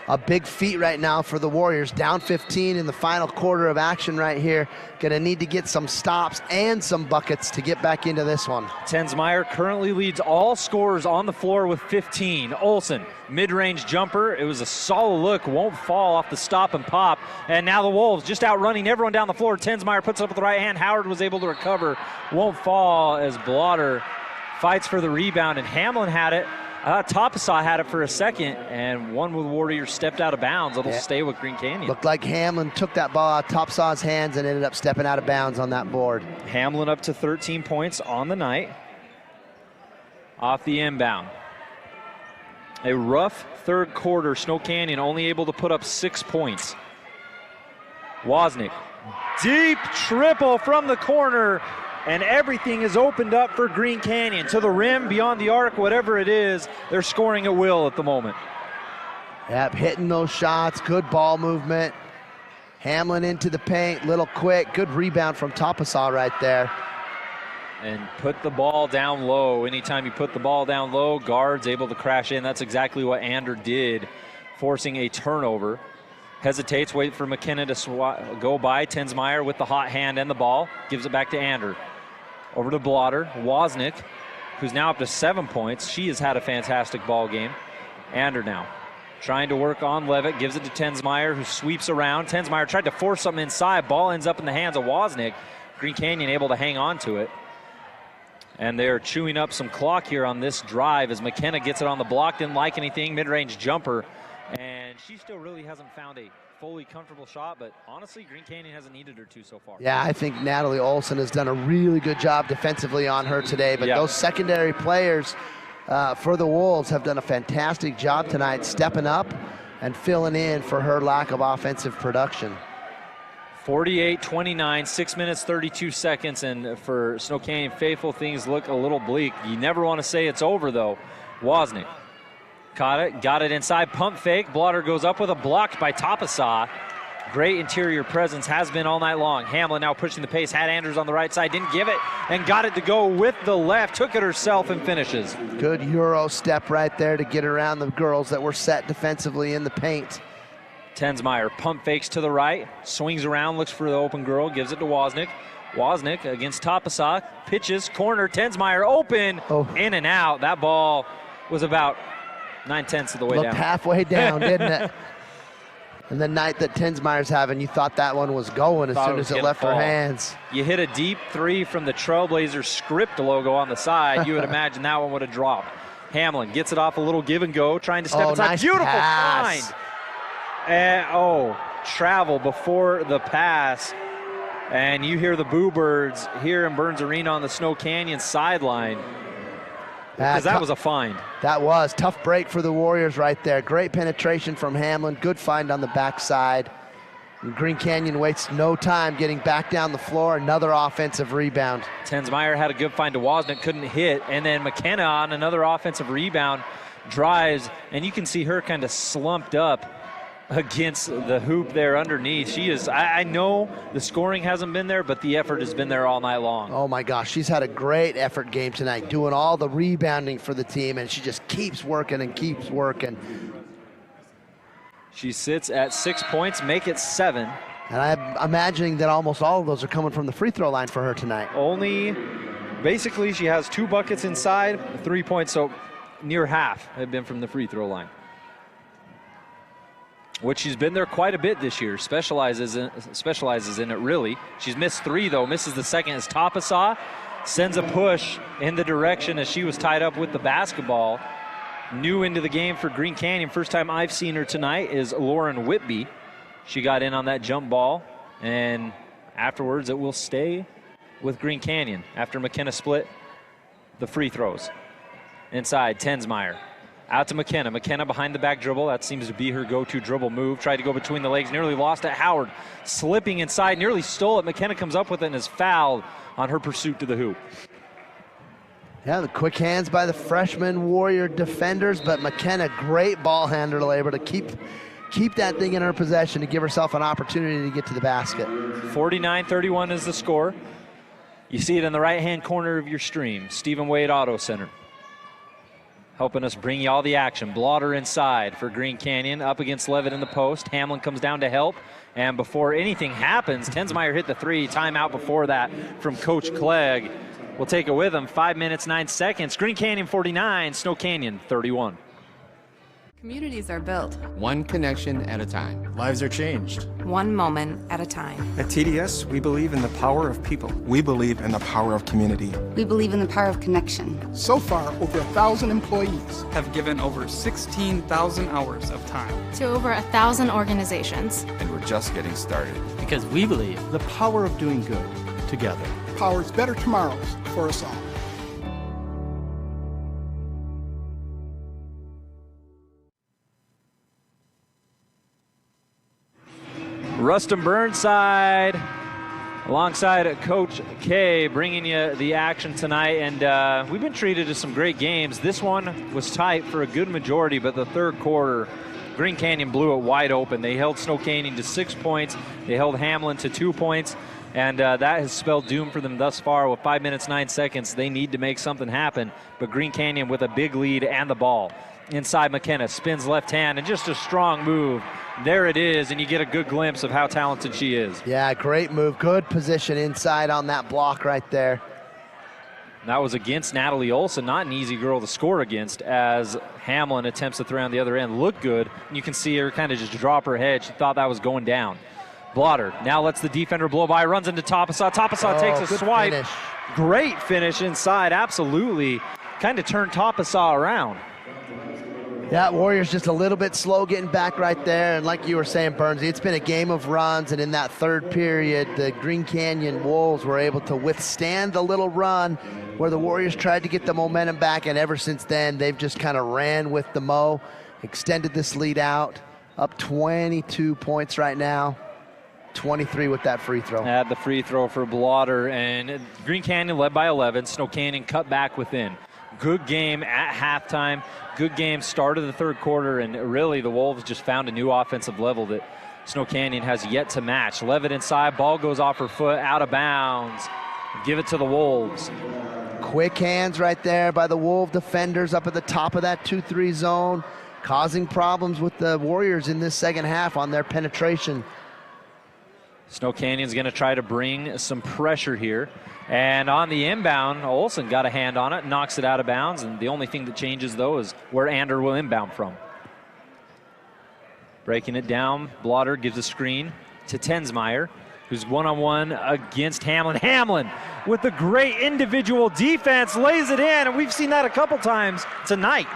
B: a big feat right now for the Warriors. Down 15 in the final quarter of action right here. Gonna need to get some stops and some buckets to get back into this one.
A: Tensmeyer currently leads all scorers on the floor with 15. Olsen, mid-range jumper. It was a solid look, won't fall off the stop and pop. And now the Wolves just outrunning everyone down the floor. Tensmeyer puts it up with the right hand. Howard was able to recover. Won't fall as Blotter fights for the rebound, and Hamlin had it. Tapasaw had it for a second, and one with Warriors stepped out of bounds. It'll stay with Green Canyon.
B: Looked like Hamlin took that ball out of Tapasaw's hands and ended up stepping out of bounds on that board.
A: Hamlin up to 13 points on the night. Off the inbound. A rough third quarter. Snow Canyon only able to put up 6 points. Wozniak, deep triple from the corner. And everything is opened up for Green Canyon. To the rim, beyond the arc, whatever it is, they're scoring at will at the moment.
B: Yep, hitting those shots, good ball movement. Hamlin into the paint, little quick, good rebound from Tapasaw right there.
A: And put the ball down low. Anytime you put the ball down low, guard's able to crash in. That's exactly what Ander did, forcing a turnover. Hesitates, wait for McKenna to go by. Tensmeyer with the hot hand and the ball. Gives it back to Ander. Over to Blotter. Wozniak, who's now up to 7 points. She has had a fantastic ball game. Ander now trying to work on Levitt. Gives it to Tensmeyer, who sweeps around. Tensmeyer tried to force something inside. Ball ends up in the hands of Wozniak. Green Canyon able to hang on to it. And they're chewing up some clock here on this drive as McKenna gets it on the block. Didn't like anything. Mid-range jumper. And she still really hasn't found a fully comfortable shot, but honestly, Green Canyon hasn't needed her to so far.
B: Yeah, I think Natalie Olsen has done a really good job defensively on her today, but those secondary players for the Wolves have done a fantastic job tonight, stepping up and filling in for her lack of offensive production.
A: 48-29, 6 minutes, 32 seconds, and for Snow Canyon faithful, things look a little bleak. You never want to say it's over, though. Wozniak caught it, got it inside, pump fake. Blotter goes up with a block by Tapasaw. Great interior presence, has been all night long. Hamlin now pushing the pace, had Anders on the right side, didn't give it, and got it to go with the left, took it herself and finishes.
B: Good Euro step right there to get around the girls that were set defensively in the paint.
A: Tensmeyer pump fakes to the right, swings around, looks for the open girl, gives it to Wozniak. Wozniak against Tapasaw, pitches, corner, Tensmeyer open, in and out. That ball was about 9/10 of the way down.
B: Looked halfway down, didn't it? And the night that Tensmeyer's having, you thought that one was going as soon as it left her hands.
A: You hit a deep three from the Trailblazers script logo on the side. You would imagine that one would have dropped. Hamlin gets it off a little give and go, trying to step inside.
B: Nice
A: Beautiful
B: pass.
A: find. And, travel before the pass. And you hear the Boo Birds here in Burns Arena on the Snow Canyon sideline. Because that was a find.
B: That was. Tough break for the Warriors right there. Great penetration from Hamlin. Good find on the backside. Green Canyon wastes no time getting back down the floor. Another offensive rebound.
A: Tensmeyer had a good find to Wozniak, couldn't hit. And then McKenna on another offensive rebound drives, and you can see her kind of slumped up against the hoop there underneath. She is, I know the scoring hasn't been there, but the effort has been there all night long.
B: Oh my gosh, she's had a great effort game tonight, doing all the rebounding for the team, and she just keeps working and keeps working.
A: She sits at 6 points, make it 7.
B: And I'm imagining that almost all of those are coming from the free throw line for her tonight.
A: Basically she has 2 buckets inside, 3 points, so near half have been from the free throw line. Which she's been there quite a bit this year, specializes in it really. She's missed 3 though, misses the second as Tapasa sends a push in the direction as she was tied up with the basketball. New into the game for Green Canyon, first time I've seen her tonight is Lauren Whitby. She got in on that jump ball, and afterwards it will stay with Green Canyon after McKenna split the free throws. Inside, Tensmeyer. Out to McKenna. McKenna behind the back dribble. That seems to be her go-to dribble move. Tried to go between the legs, nearly lost it. Howard slipping inside, nearly stole it. McKenna comes up with it and is fouled on her pursuit to the hoop.
B: Yeah, the quick hands by the freshman Warrior defenders, but McKenna, great ball handler, able to keep that thing in her possession to give herself an opportunity to get to the basket.
A: 49-31 is the score. You see it in the right-hand corner of your stream. Stephen Wade Auto Center helping us bring you all the action. Blotter inside for Green Canyon, up against Levitt in the post. Hamlin comes down to help, and before anything happens, Tensmeyer hit the 3. Timeout before that from Coach Clegg. We'll take it with him. 5 minutes, 9 seconds. Green Canyon 49, Snow Canyon 31.
M: Communities are built
N: one connection at a time.
O: Lives are changed
M: one moment at a time.
P: At TDS, we believe in the power of people.
Q: We believe in the power of community.
R: We believe in the power of connection.
S: So far, over 1,000 employees
T: have given over 16,000 hours of time
U: to over 1,000 organizations.
V: And we're just getting started.
W: Because we believe the power of doing good together
S: powers better tomorrows for us all.
A: Rustin Burnside alongside Coach K bringing you the action tonight, and we've been treated to some great games. This one was tight for a good majority, but the third quarter, Green Canyon blew it wide open. They held Snow Canyon to 6 points. They held Hamlin to 2 points, and that has spelled doom for them thus far. With 5 minutes, 9 seconds, they need to make something happen, but Green Canyon with a big lead and the ball. Inside, McKenna spins left hand, and just a strong move. There it is, and you get a good glimpse of how talented she is.
B: Yeah, great move. Good position inside on that block right there.
A: That was against Natalie Olson, not an easy girl to score against, as Hamlin attempts to throw on the other end. Looked good, and you can see her kind of just drop her head. She thought that was going down. Blotter now lets the defender blow by, runs into Tapasa. Tapasa takes a swipe.
B: Finish.
A: Great finish inside, absolutely. Kind of turned Tapasa around.
B: Yeah, Warriors just a little bit slow getting back right there. And like you were saying, Burnsy, it's been a game of runs. And in that third period, the Green Canyon Wolves were able to withstand the little run where the Warriors tried to get the momentum back. And ever since then, they've just kind of ran with the mo, extended this lead out, up 22 points right now. 23 with that free throw.
A: Had the free throw for Blotter, and Green Canyon led by 11. Snow Canyon cut back within. Good game at halftime. Good game start of the third quarter, and really the Wolves just found a new offensive level that Snow Canyon has yet to match. Levitt inside, ball goes off her foot, out of bounds. Give it to the Wolves.
B: Quick hands right there by the Wolf defenders up at the top of that 2-3 zone, causing problems with the Warriors in this second half on their penetration.
A: Snow Canyon's going to try to bring some pressure here. And on the inbound, Olsen got a hand on it, knocks it out of bounds, and the only thing that changes, though, is where Ander will inbound from. Breaking it down, Blotter gives a screen to Tensmeyer, who's one-on-one against Hamlin. Hamlin, with the great individual defense, lays it in, and we've seen that a couple times tonight.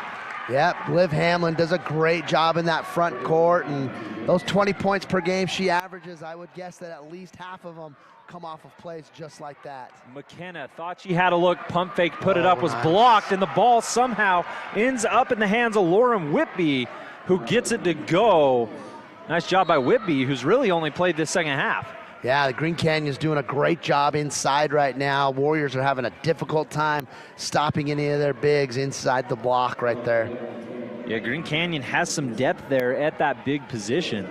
B: Yep, Liv Hamlin does a great job in that front court, and those 20 points per game she averages, I would guess that at least half of them come off of plays just like that.
A: McKenna thought she had a look, pump fake, put it up, was blocked, and the ball somehow ends up in the hands of Lauren Whitby, who gets it to go. Nice job by Whitby, who's really only played this second half.
B: Yeah, the Green Canyon's doing a great job inside right now. Warriors are having a difficult time stopping any of their bigs inside the block right there.
A: Yeah, Green Canyon has some depth there at that big position.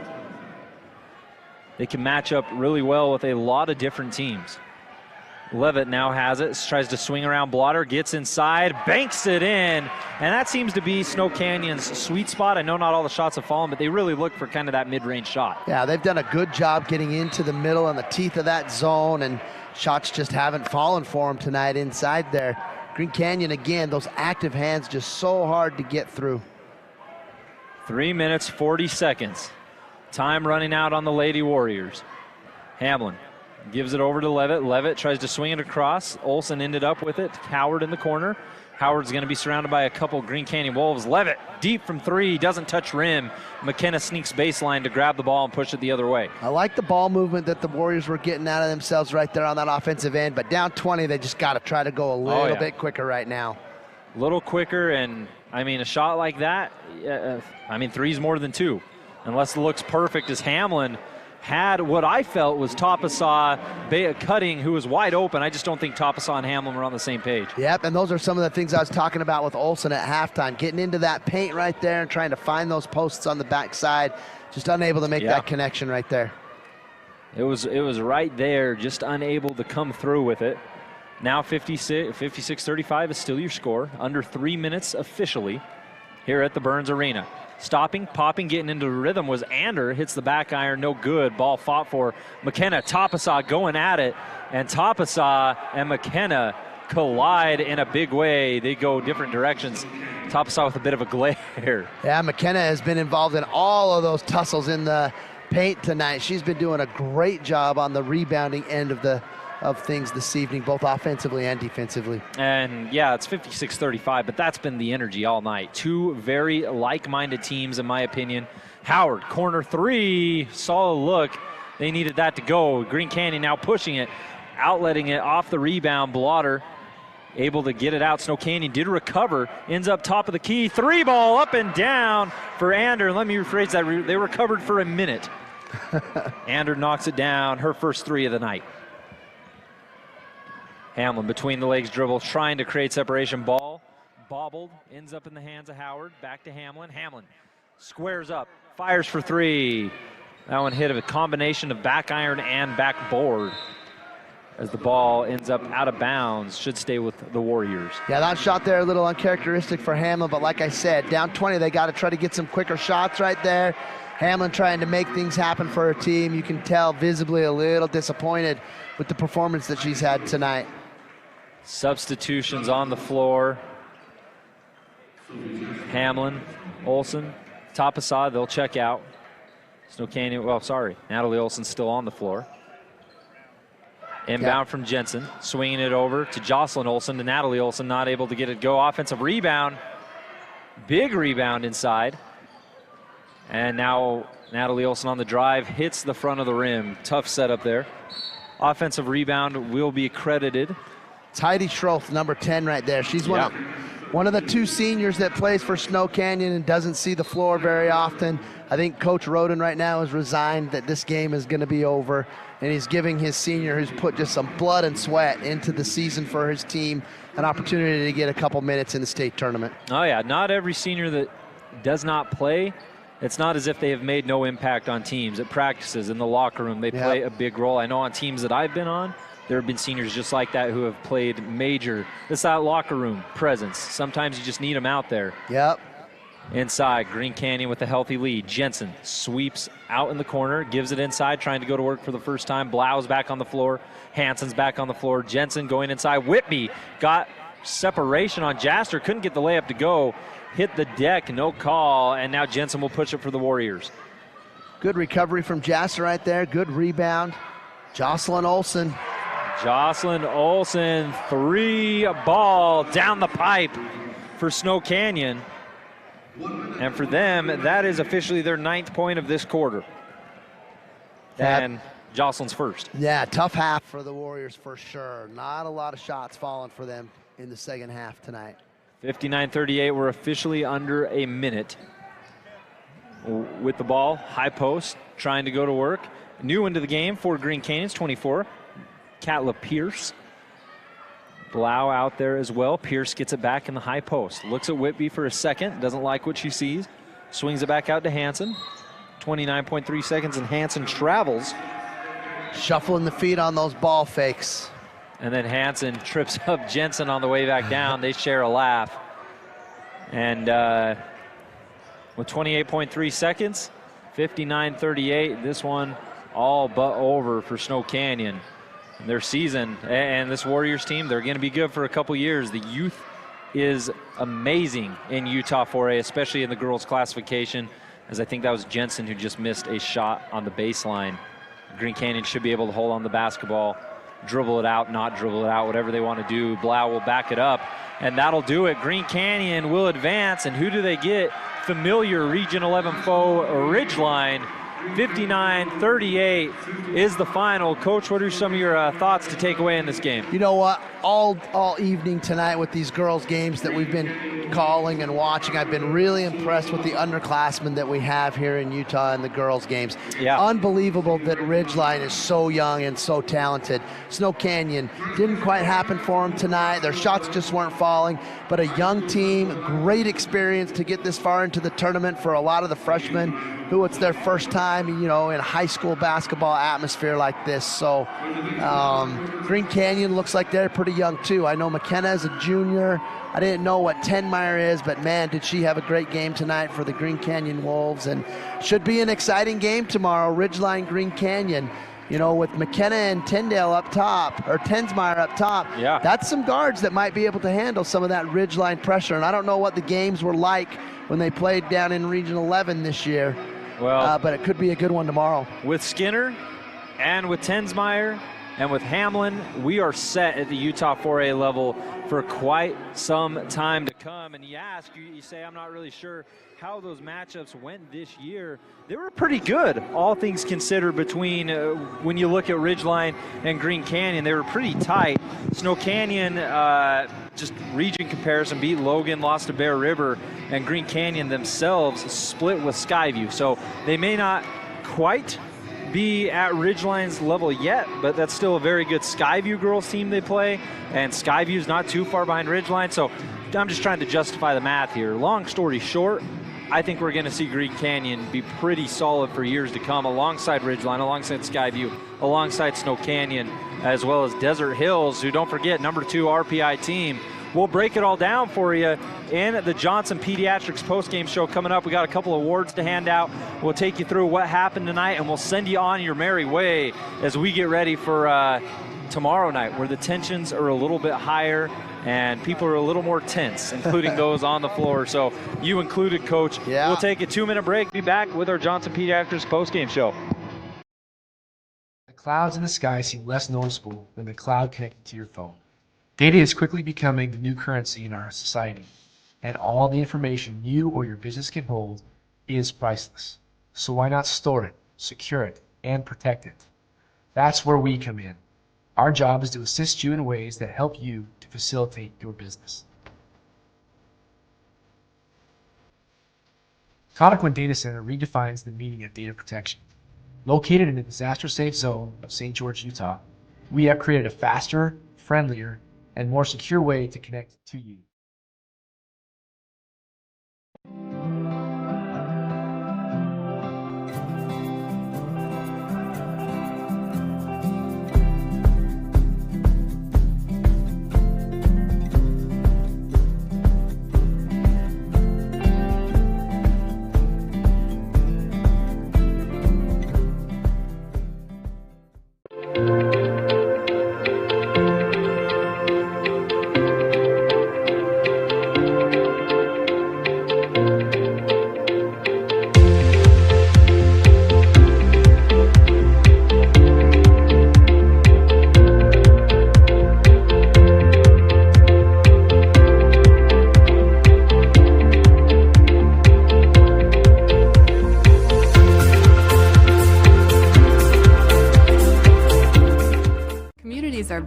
A: They can match up really well with a lot of different teams. Levitt now has it, tries to swing around Blotter, gets inside, banks it in, and that seems to be Snow Canyon's sweet spot. I know not all the shots have fallen, but they really look for kind of that mid-range shot.
B: Yeah, they've done a good job getting into the middle and the teeth of that zone, and shots just haven't fallen for them tonight inside there. Green Canyon, again, those active hands just so hard to get through.
A: 3 minutes, 40 seconds. Time running out on the Lady Warriors. Hamlin gives it over to Levitt. Levitt tries to swing it across. Olsen ended up with it. Howard in the corner. Howard's going to be surrounded by a couple Green Canyon Wolves. Levitt deep from three, doesn't touch rim. McKenna sneaks baseline to grab the ball and push it the other way.
B: I like the ball movement that the Warriors were getting out of themselves right there on that offensive end, but down 20, they just got to try to go a little bit quicker right now.
A: A little quicker, and I mean, a shot like that, three's more than two, unless it looks perfect, as Hamlin had what I felt was Tapasaw cutting, who was wide open. I just don't think Tapasaw and Hamlin were on the same page.
B: Yep, and those are some of the things I was talking about with Olsen at halftime, getting into that paint right there and trying to find those posts on the backside, just unable to make that connection right there.
A: It was right there, just unable to come through with it. Now 56-35 is still your score. Under 3 minutes officially here at the Burns Arena. Stopping, popping, getting into rhythm was Ander. Hits the back iron, no good. Ball fought for McKenna. Tapasaw going at it. And Tapasaw and McKenna collide in a big way. They go different directions. Tapasaw with a bit of a glare.
B: Yeah, McKenna has been involved in all of those tussles in the paint tonight. She's been doing a great job on the rebounding end of things this evening, both offensively and defensively.
A: And yeah, it's 56-35, but that's been the energy all night. Two very like-minded teams, in my opinion. Howard, corner three, solid look. They needed that to go. Green Canyon now pushing it, outletting it off the rebound. Blotter able to get it out. Snow Canyon did recover, ends up top of the key. Three ball up and down for Ander. Let me rephrase that. They recovered for a minute. Ander knocks it down, her first three of the night. Hamlin between the legs dribble, trying to create separation. Ball bobbled, ends up in the hands of Howard. Back to Hamlin. Hamlin squares up, fires for three. That one hit a combination of back iron and backboard as the ball ends up out of bounds. Should stay with the Warriors.
B: Yeah, that shot there a little uncharacteristic for Hamlin, but like I said, down 20, they got to try to get some quicker shots right there. Hamlin trying to make things happen for her team. You can tell visibly a little disappointed with the performance that she's had tonight.
A: Substitutions on the floor. Hamlin, Olsen, Tapasaw, they'll check out. Snow Canyon, Natalie Olsen's still on the floor. Inbound from Jensen, swinging it over to Jocelyn Olsen, to Natalie Olsen, not able to get it go. Offensive rebound, big rebound inside. And now Natalie Olsen on the drive, hits the front of the rim. Tough setup there. Offensive rebound will be credited.
B: It's Heidi Schroth, number 10 right there. She's one of the two seniors that plays for Snow Canyon and doesn't see the floor very often. I think Coach Roden right now is resigned that this game is going to be over, and he's giving his senior, who's put just some blood and sweat into the season for his team, an opportunity to get a couple minutes in the state tournament.
A: Oh yeah, not every senior that does not play, it's not as if they have made no impact on teams. At practices, in the locker room, they play a big role. I know on teams that I've been on, there have been seniors just like that who have played major. It's that locker room presence. Sometimes you just need them out there.
B: Yep.
A: Inside, Green Canyon with a healthy lead. Jensen sweeps out in the corner, gives it inside, trying to go to work for the first time. Blau's back on the floor. Hansen's back on the floor. Jensen going inside. Whitby got separation on Jaster. Couldn't get the layup to go. Hit the deck, no call. And now Jensen will push it for the Warriors.
B: Good recovery from Jaster right there. Good rebound. Jocelyn Olsen.
A: Jocelyn Olsen, three ball down the pipe for Snow Canyon. And for them, that is officially their 9th point of this quarter. And Jocelyn's first.
B: Yeah, tough half for the Warriors for sure. Not a lot of shots falling for them in the second half tonight.
A: 59-38, we're officially under a minute. with the ball, high post, trying to go to work. New into the game for Green Canyons, 24. Katla Pierce. Blau out there as well. Pierce gets it back in the high post. Looks at Whitby for a second. Doesn't like what she sees. Swings it back out to Hansen. 29.3 seconds, and Hansen travels.
B: Shuffling the feet on those ball fakes.
A: And then Hansen trips up Jensen on the way back down. They share a laugh. And with 28.3 seconds, 59-38, this one all but over for Snow Canyon. Their season and this Warriors team, they're going to be good for a couple years. The youth is amazing in Utah 4A, especially in the girls classification, as I think that was Jensen who just missed a shot on the baseline. Green Canyon should be able to hold on the basketball, dribble it out, not dribble it out, whatever they want to do. Blau will back it up, and that'll do it. Green Canyon will advance, and who do they get? Familiar Region 11 foe, Ridgeline. 59-38 is the final. Coach, what are some of your thoughts to take away in this game?
B: You know what? All evening tonight with these girls' games that we've been calling and watching, I've been really impressed with the underclassmen that we have here in Utah in the girls' games.
A: Yeah.
B: Unbelievable that Ridgeline is so young and so talented. Snow Canyon didn't quite happen for them tonight. Their shots just weren't falling, but a young team, great experience to get this far into the tournament for a lot of the freshmen who it's their first time, you know, in a high school basketball atmosphere like this. So Green Canyon looks like they're pretty young too. I know McKenna is a junior. I didn't know what Tenmeyer is, but man, did she have a great game tonight for the Green Canyon Wolves, and should be an exciting game tomorrow. Ridgeline, Green Canyon. You know, with McKenna and Tyndale up top, or Tensmeyer up top,
A: yeah,
B: that's some guards that might be able to handle some of that Ridgeline pressure. And I don't know what the games were like when they played down in Region 11 this year.
A: Well,
B: but it could be a good one tomorrow.
A: With Skinner and with Tensmeyer and with Hamlin, we are set at the Utah 4A level for quite some time to come. And you say, I'm not really sure how those matchups went this year. They were pretty good, all things considered, between when you look at Ridgeline and Green Canyon. They were pretty tight. Snow Canyon, just region comparison, beat Logan, lost to Bear River, and Green Canyon themselves split with Skyview. So they may not quite be at Ridgeline's level yet, but that's still a very good Skyview girls team they play, and Skyview's not too far behind Ridgeline. So I'm just trying to justify the math here. Long story short, I think we're going to see Green Canyon be pretty solid for years to come, alongside Ridgeline, alongside Skyview, alongside Snow Canyon, as well as Desert Hills, who, don't forget, #2 RPI team. We'll break it all down for you in the Johnson Pediatrics postgame show coming up. We got a couple of awards to hand out. We'll take you through what happened tonight, and we'll send you on your merry way as we get ready for tomorrow night, where the tensions are a little bit higher and people are a little more tense, including those on the floor. So you included, Coach.
B: Yeah.
A: We'll take a 2-minute break. Be back with our Johnson Pediatrics postgame show.
C: The clouds in the sky seem less noticeable than the cloud connected to your phone. Data is quickly becoming the new currency in our society, and all the information you or your business can hold is priceless. So why not store it, secure it, and protect it? That's where we come in. Our job is to assist you in ways that help you to facilitate your business. Cotaquin Data Center redefines the meaning of data protection. Located in the disaster-safe zone of St. George, Utah, we have created a faster, friendlier, and more secure way to connect to you.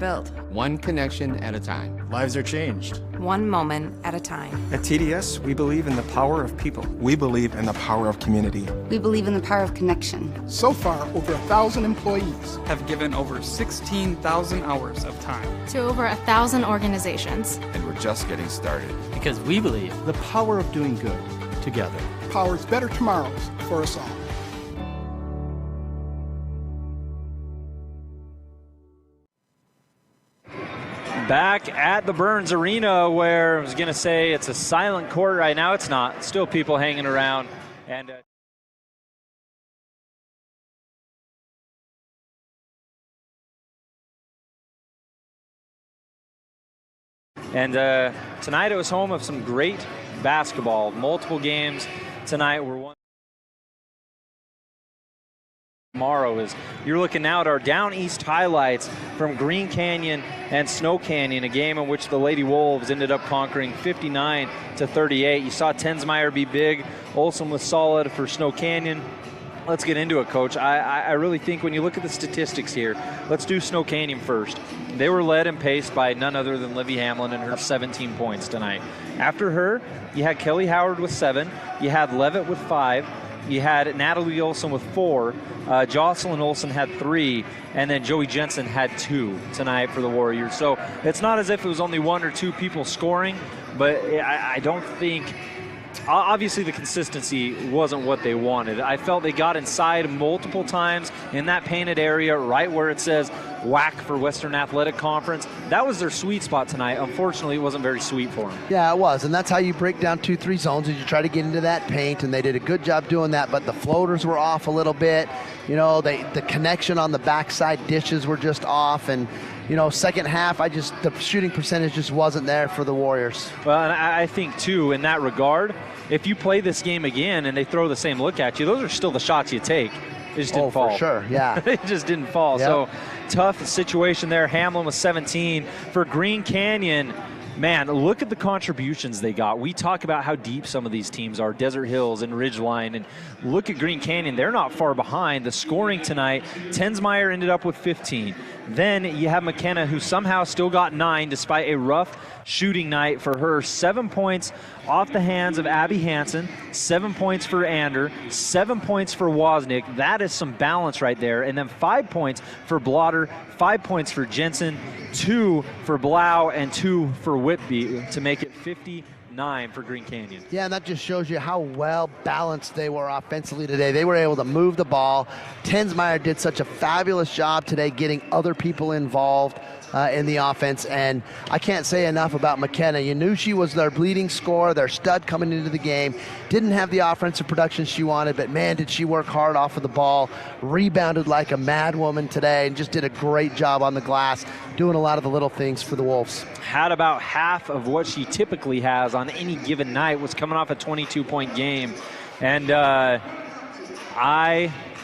M: built.
N: One connection at a time.
P: Lives are changed.
M: One moment at a time.
P: At TDS, we believe in the power of people.
Q: We believe in the power of community.
R: We believe in the power of connection.
S: So far, over 1,000 employees
T: Have given over 16,000 hours of time.
U: To over 1,000 organizations.
K: And we're just getting started.
D: Because we believe
W: the power of doing good together
S: powers better tomorrows for us all.
A: Back at the Burns Arena, where I was going to say it's a silent court right now. It's not. Still people hanging around. And tonight it was home of some great basketball. Multiple games tonight were won. Tomorrow is you're looking now at our Down East highlights from Green Canyon and Snow Canyon, a game in which the Lady Wolves ended up conquering 59-38. You saw Tensmeyer be big. Olsen was solid for Snow Canyon. Let's get into it, Coach. I really think when you look at the statistics here, let's do Snow Canyon first. They were led and paced by none other than Livy Hamlin and her 17 points tonight. After her, you had Kelly Howard with 7. You had Levitt with 5. You had Natalie Olsen with 4. Jocelyn Olsen had 3. And then Joey Jensen had 2 tonight for the Warriors. So it's not as if it was only 1 or 2 people scoring, but I don't think... Obviously, the consistency wasn't what they wanted. I felt they got inside multiple times in that painted area, right where it says WAC for Western Athletic Conference. That was their sweet spot tonight. Unfortunately, it wasn't very sweet for them.
B: Yeah, it was, and that's how you break down 2-3 zones, is you try to get into that paint, and they did a good job doing that, but the floaters were off a little bit. You know, the connection on the backside dishes were just off, and you know, second half, the shooting percentage just wasn't there for the Warriors.
A: Well, and I think, too, in that regard, if you play this game again and they throw the same look at you, those are still the shots you take. It just didn't fall.
B: For sure, yeah.
A: It just didn't fall.
B: Yep.
A: So, tough situation there. Hamlin was 17. For Green Canyon, man, look at the contributions they got. We talk about how deep some of these teams are, Desert Hills and Ridgeline, and look at Green Canyon. They're not far behind. The scoring tonight, Tensmeyer ended up with 15. Then you have McKenna, who somehow still got 9 despite a rough shooting night for her. 7 points off the hands of Abby Hansen, 7 points for Ander, 7 points for Wozniak. That is some balance right there. And then 5 points for Blotter, 5 points for Jensen, 2 for Blau, and 2 for Whitby to make it 59 for Green Canyon.
B: Yeah, and that just shows you how well balanced they were offensively today. They were able to move the ball. Tensmeyer did such a fabulous job today getting other people involved in the offense, and I can't say enough about McKenna. You knew she was their leading scorer, their stud coming into the game. Didn't have the offensive production she wanted, but man, did she work hard off of the ball. Rebounded like a mad woman today and just did a great job on the glass, doing a lot of the little things for the Wolves.
A: Had about half of what she typically has on any given night, was coming off a 22-point game. And I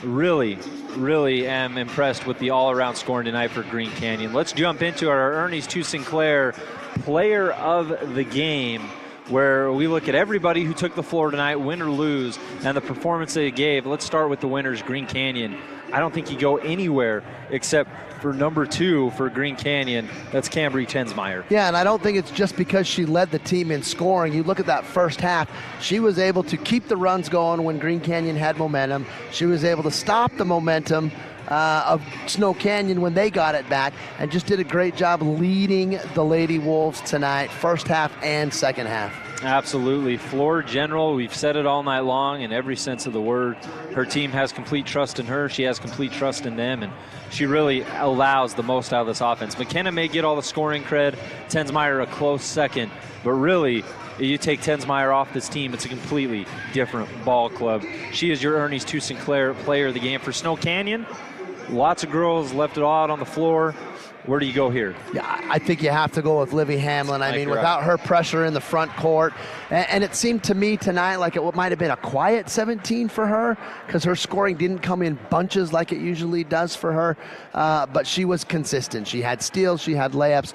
A: really am impressed with the all-around scoring tonight for Green Canyon. Let's jump into our Ernie's to Sinclair Player of the Game, where we look at everybody who took the floor tonight, win or lose, and the performance they gave. Let's start with the winners, Green Canyon. I don't think you go anywhere except for number 2 for Green Canyon. That's Cambry Tensmeyer.
B: Yeah, and I don't think it's just because she led the team in scoring. You look at that first half, she was able to keep the runs going when Green Canyon had momentum. She was able to stop the momentum of Snow Canyon when they got it back, and just did a great job leading the Lady Wolves tonight, first half and second half.
A: Absolutely. Floor general, we've said it all night long in every sense of the word. Her team has complete trust in her. She has complete trust in them, and she really allows the most out of this offense. McKenna may get all the scoring cred, Tensmeyer a close second, but really, you take Tensmeyer off this team, it's a completely different ball club. She is your Ernie's to Sinclair Player of the Game. For Snow Canyon, lots of girls left it all out on the floor. Where do you go here?
B: Yeah, I think you have to go with Livy Hamlin. I mean, without her pressure in the front court, and it seemed to me tonight like it might have been a quiet 17 for her, because her scoring didn't come in bunches like it usually does for her, but she was consistent. She had steals, she had layups.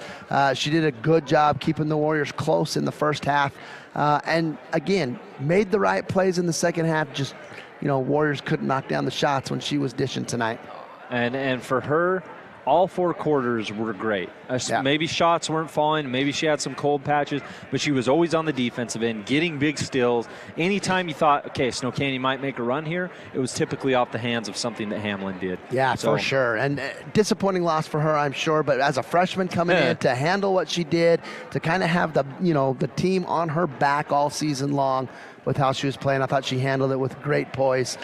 B: She did a good job keeping the Warriors close in the first half, and again, made the right plays in the second half. Just, you know, Warriors couldn't knock down the shots when she was dishing tonight.
A: And for her, all 4 quarters were great. Maybe shots weren't falling. Maybe she had some cold patches, but she was always on the defensive end, getting big steals. Anytime you thought, okay, Snow Canyon might make a run here, it was typically off the hands of something that Hamlin did.
B: Yeah, for sure. And disappointing loss for her, I'm sure. But as a freshman coming in to handle what she did, to kind of have the team on her back all season long with how she was playing, I thought she handled it with great poise.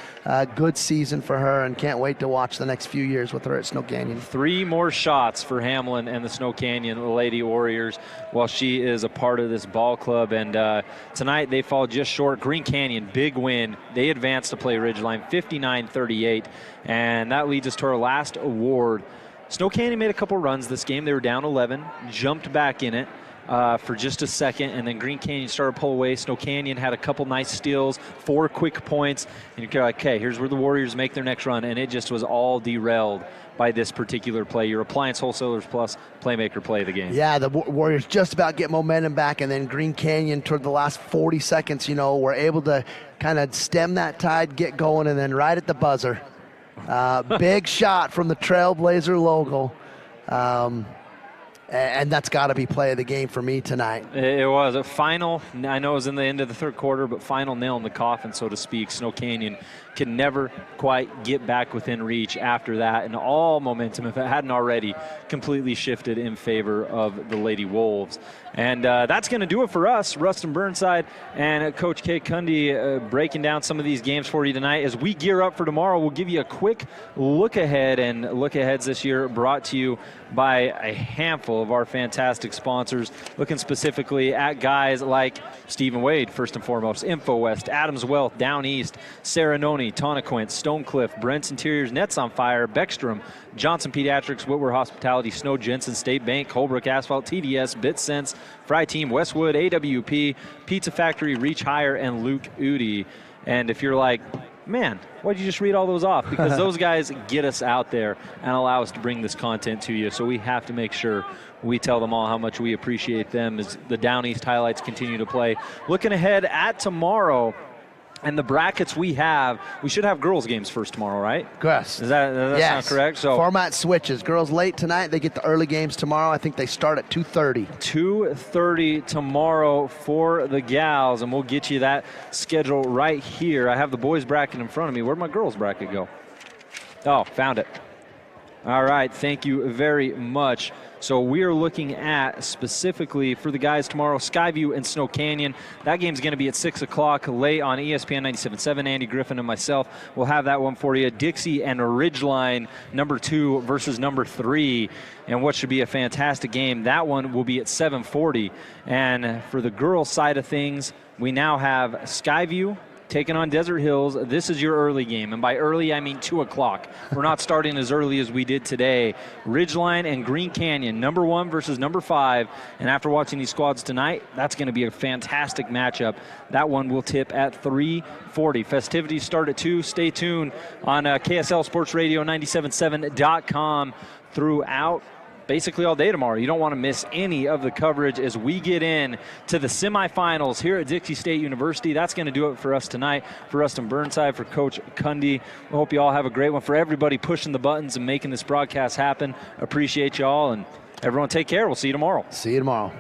B: Good season for her, and can't wait to watch the next few years with her at Snow Canyon.
A: 3 more shots for Hamlin and the Snow Canyon Lady Warriors while she is a part of this ball club. And tonight they fall just short. Green Canyon, big win. They advance to play Ridgeline 59-38, and that leads us to our last award. Snow Canyon made a couple runs this game. They were down 11, jumped back in it for just a second, and then Green Canyon started to pull away. Snow Canyon had a couple nice steals, 4 quick points, and you're like, okay, here's where the Warriors make their next run, and it just was all derailed by this particular play. Your Appliance Wholesalers Plus playmaker play of the game.
B: Yeah, the Warriors just about get momentum back, and then Green Canyon toward the last 40 seconds, were able to kind of stem that tide, get going, and then right at the buzzer, big shot from the Trailblazer logo. And that's got to be play of the game for me tonight.
A: It was a final. I know it was in the end of the 3rd quarter, but final nail in the coffin, so to speak. Snow Canyon can never quite get back within reach after that, and all momentum, if it hadn't already, completely shifted in favor of the Lady Wolves. And that's going to do it for us, Rustin Burnside and Coach Kay Cundy, breaking down some of these games for you tonight. As we gear up for tomorrow, we'll give you a quick look ahead, and look aheads this year brought to you by a handful of our fantastic sponsors, looking specifically at guys like Stephen Wade, first and foremost, InfoWest, Adams Wealth, Down East, Serenoni, Tonnequint, Stonecliff, Brent's Interiors, Nets on Fire, Beckstrom, Johnson Pediatrics, Whitworth Hospitality, Snow Jensen, State Bank, Holbrook Asphalt, TDS, BitSense, Fry Team, Westwood, AWP, Pizza Factory, Reach Higher, and Luke Udi. And if you're like, man, why'd you just read all those off? Because those guys get us out there and allow us to bring this content to you. So we have to make sure we tell them all how much we appreciate them as the Down East highlights continue to play. Looking ahead at tomorrow, and the brackets we should have girls games first tomorrow, right?
B: Yes.
A: Does that sound correct? So
B: format switches. Girls late tonight. They get the early games tomorrow. I think they start at 2:30.
A: 2:30 tomorrow for the gals, and we'll get you that schedule right here. I have the boys bracket in front of me. Where'd my girls bracket go? Oh, found it. All right, thank you very much. So we are looking at specifically for the guys tomorrow, Skyview and Snow Canyon. That game's going to be at 6 o'clock late on ESPN 97.7. Andy Griffin and myself will have that one for you. Dixie and Ridgeline, number 2 versus number 3, and what should be a fantastic game. That one will be at 7:40. And for the girls' side of things, we now have Skyview taking on Desert Hills. This is your early game, and by early I mean 2 o'clock. We're not starting as early as we did today. Ridgeline and Green Canyon, number 1 versus number 5, and after watching these squads tonight, that's going to be a fantastic matchup. That one will tip at 3:40. Festivities start at 2. Stay tuned on KSL Sports Radio 97.7.com throughout basically all day tomorrow. You don't want to miss any of the coverage as we get in to the semifinals here at Dixie State University. That's going to do it for us tonight. For Rustin Burnside, for Coach Cundy, we hope you all have a great one. For everybody pushing the buttons and making this broadcast happen, appreciate you all, and everyone take care. We'll see you tomorrow.
B: See you tomorrow.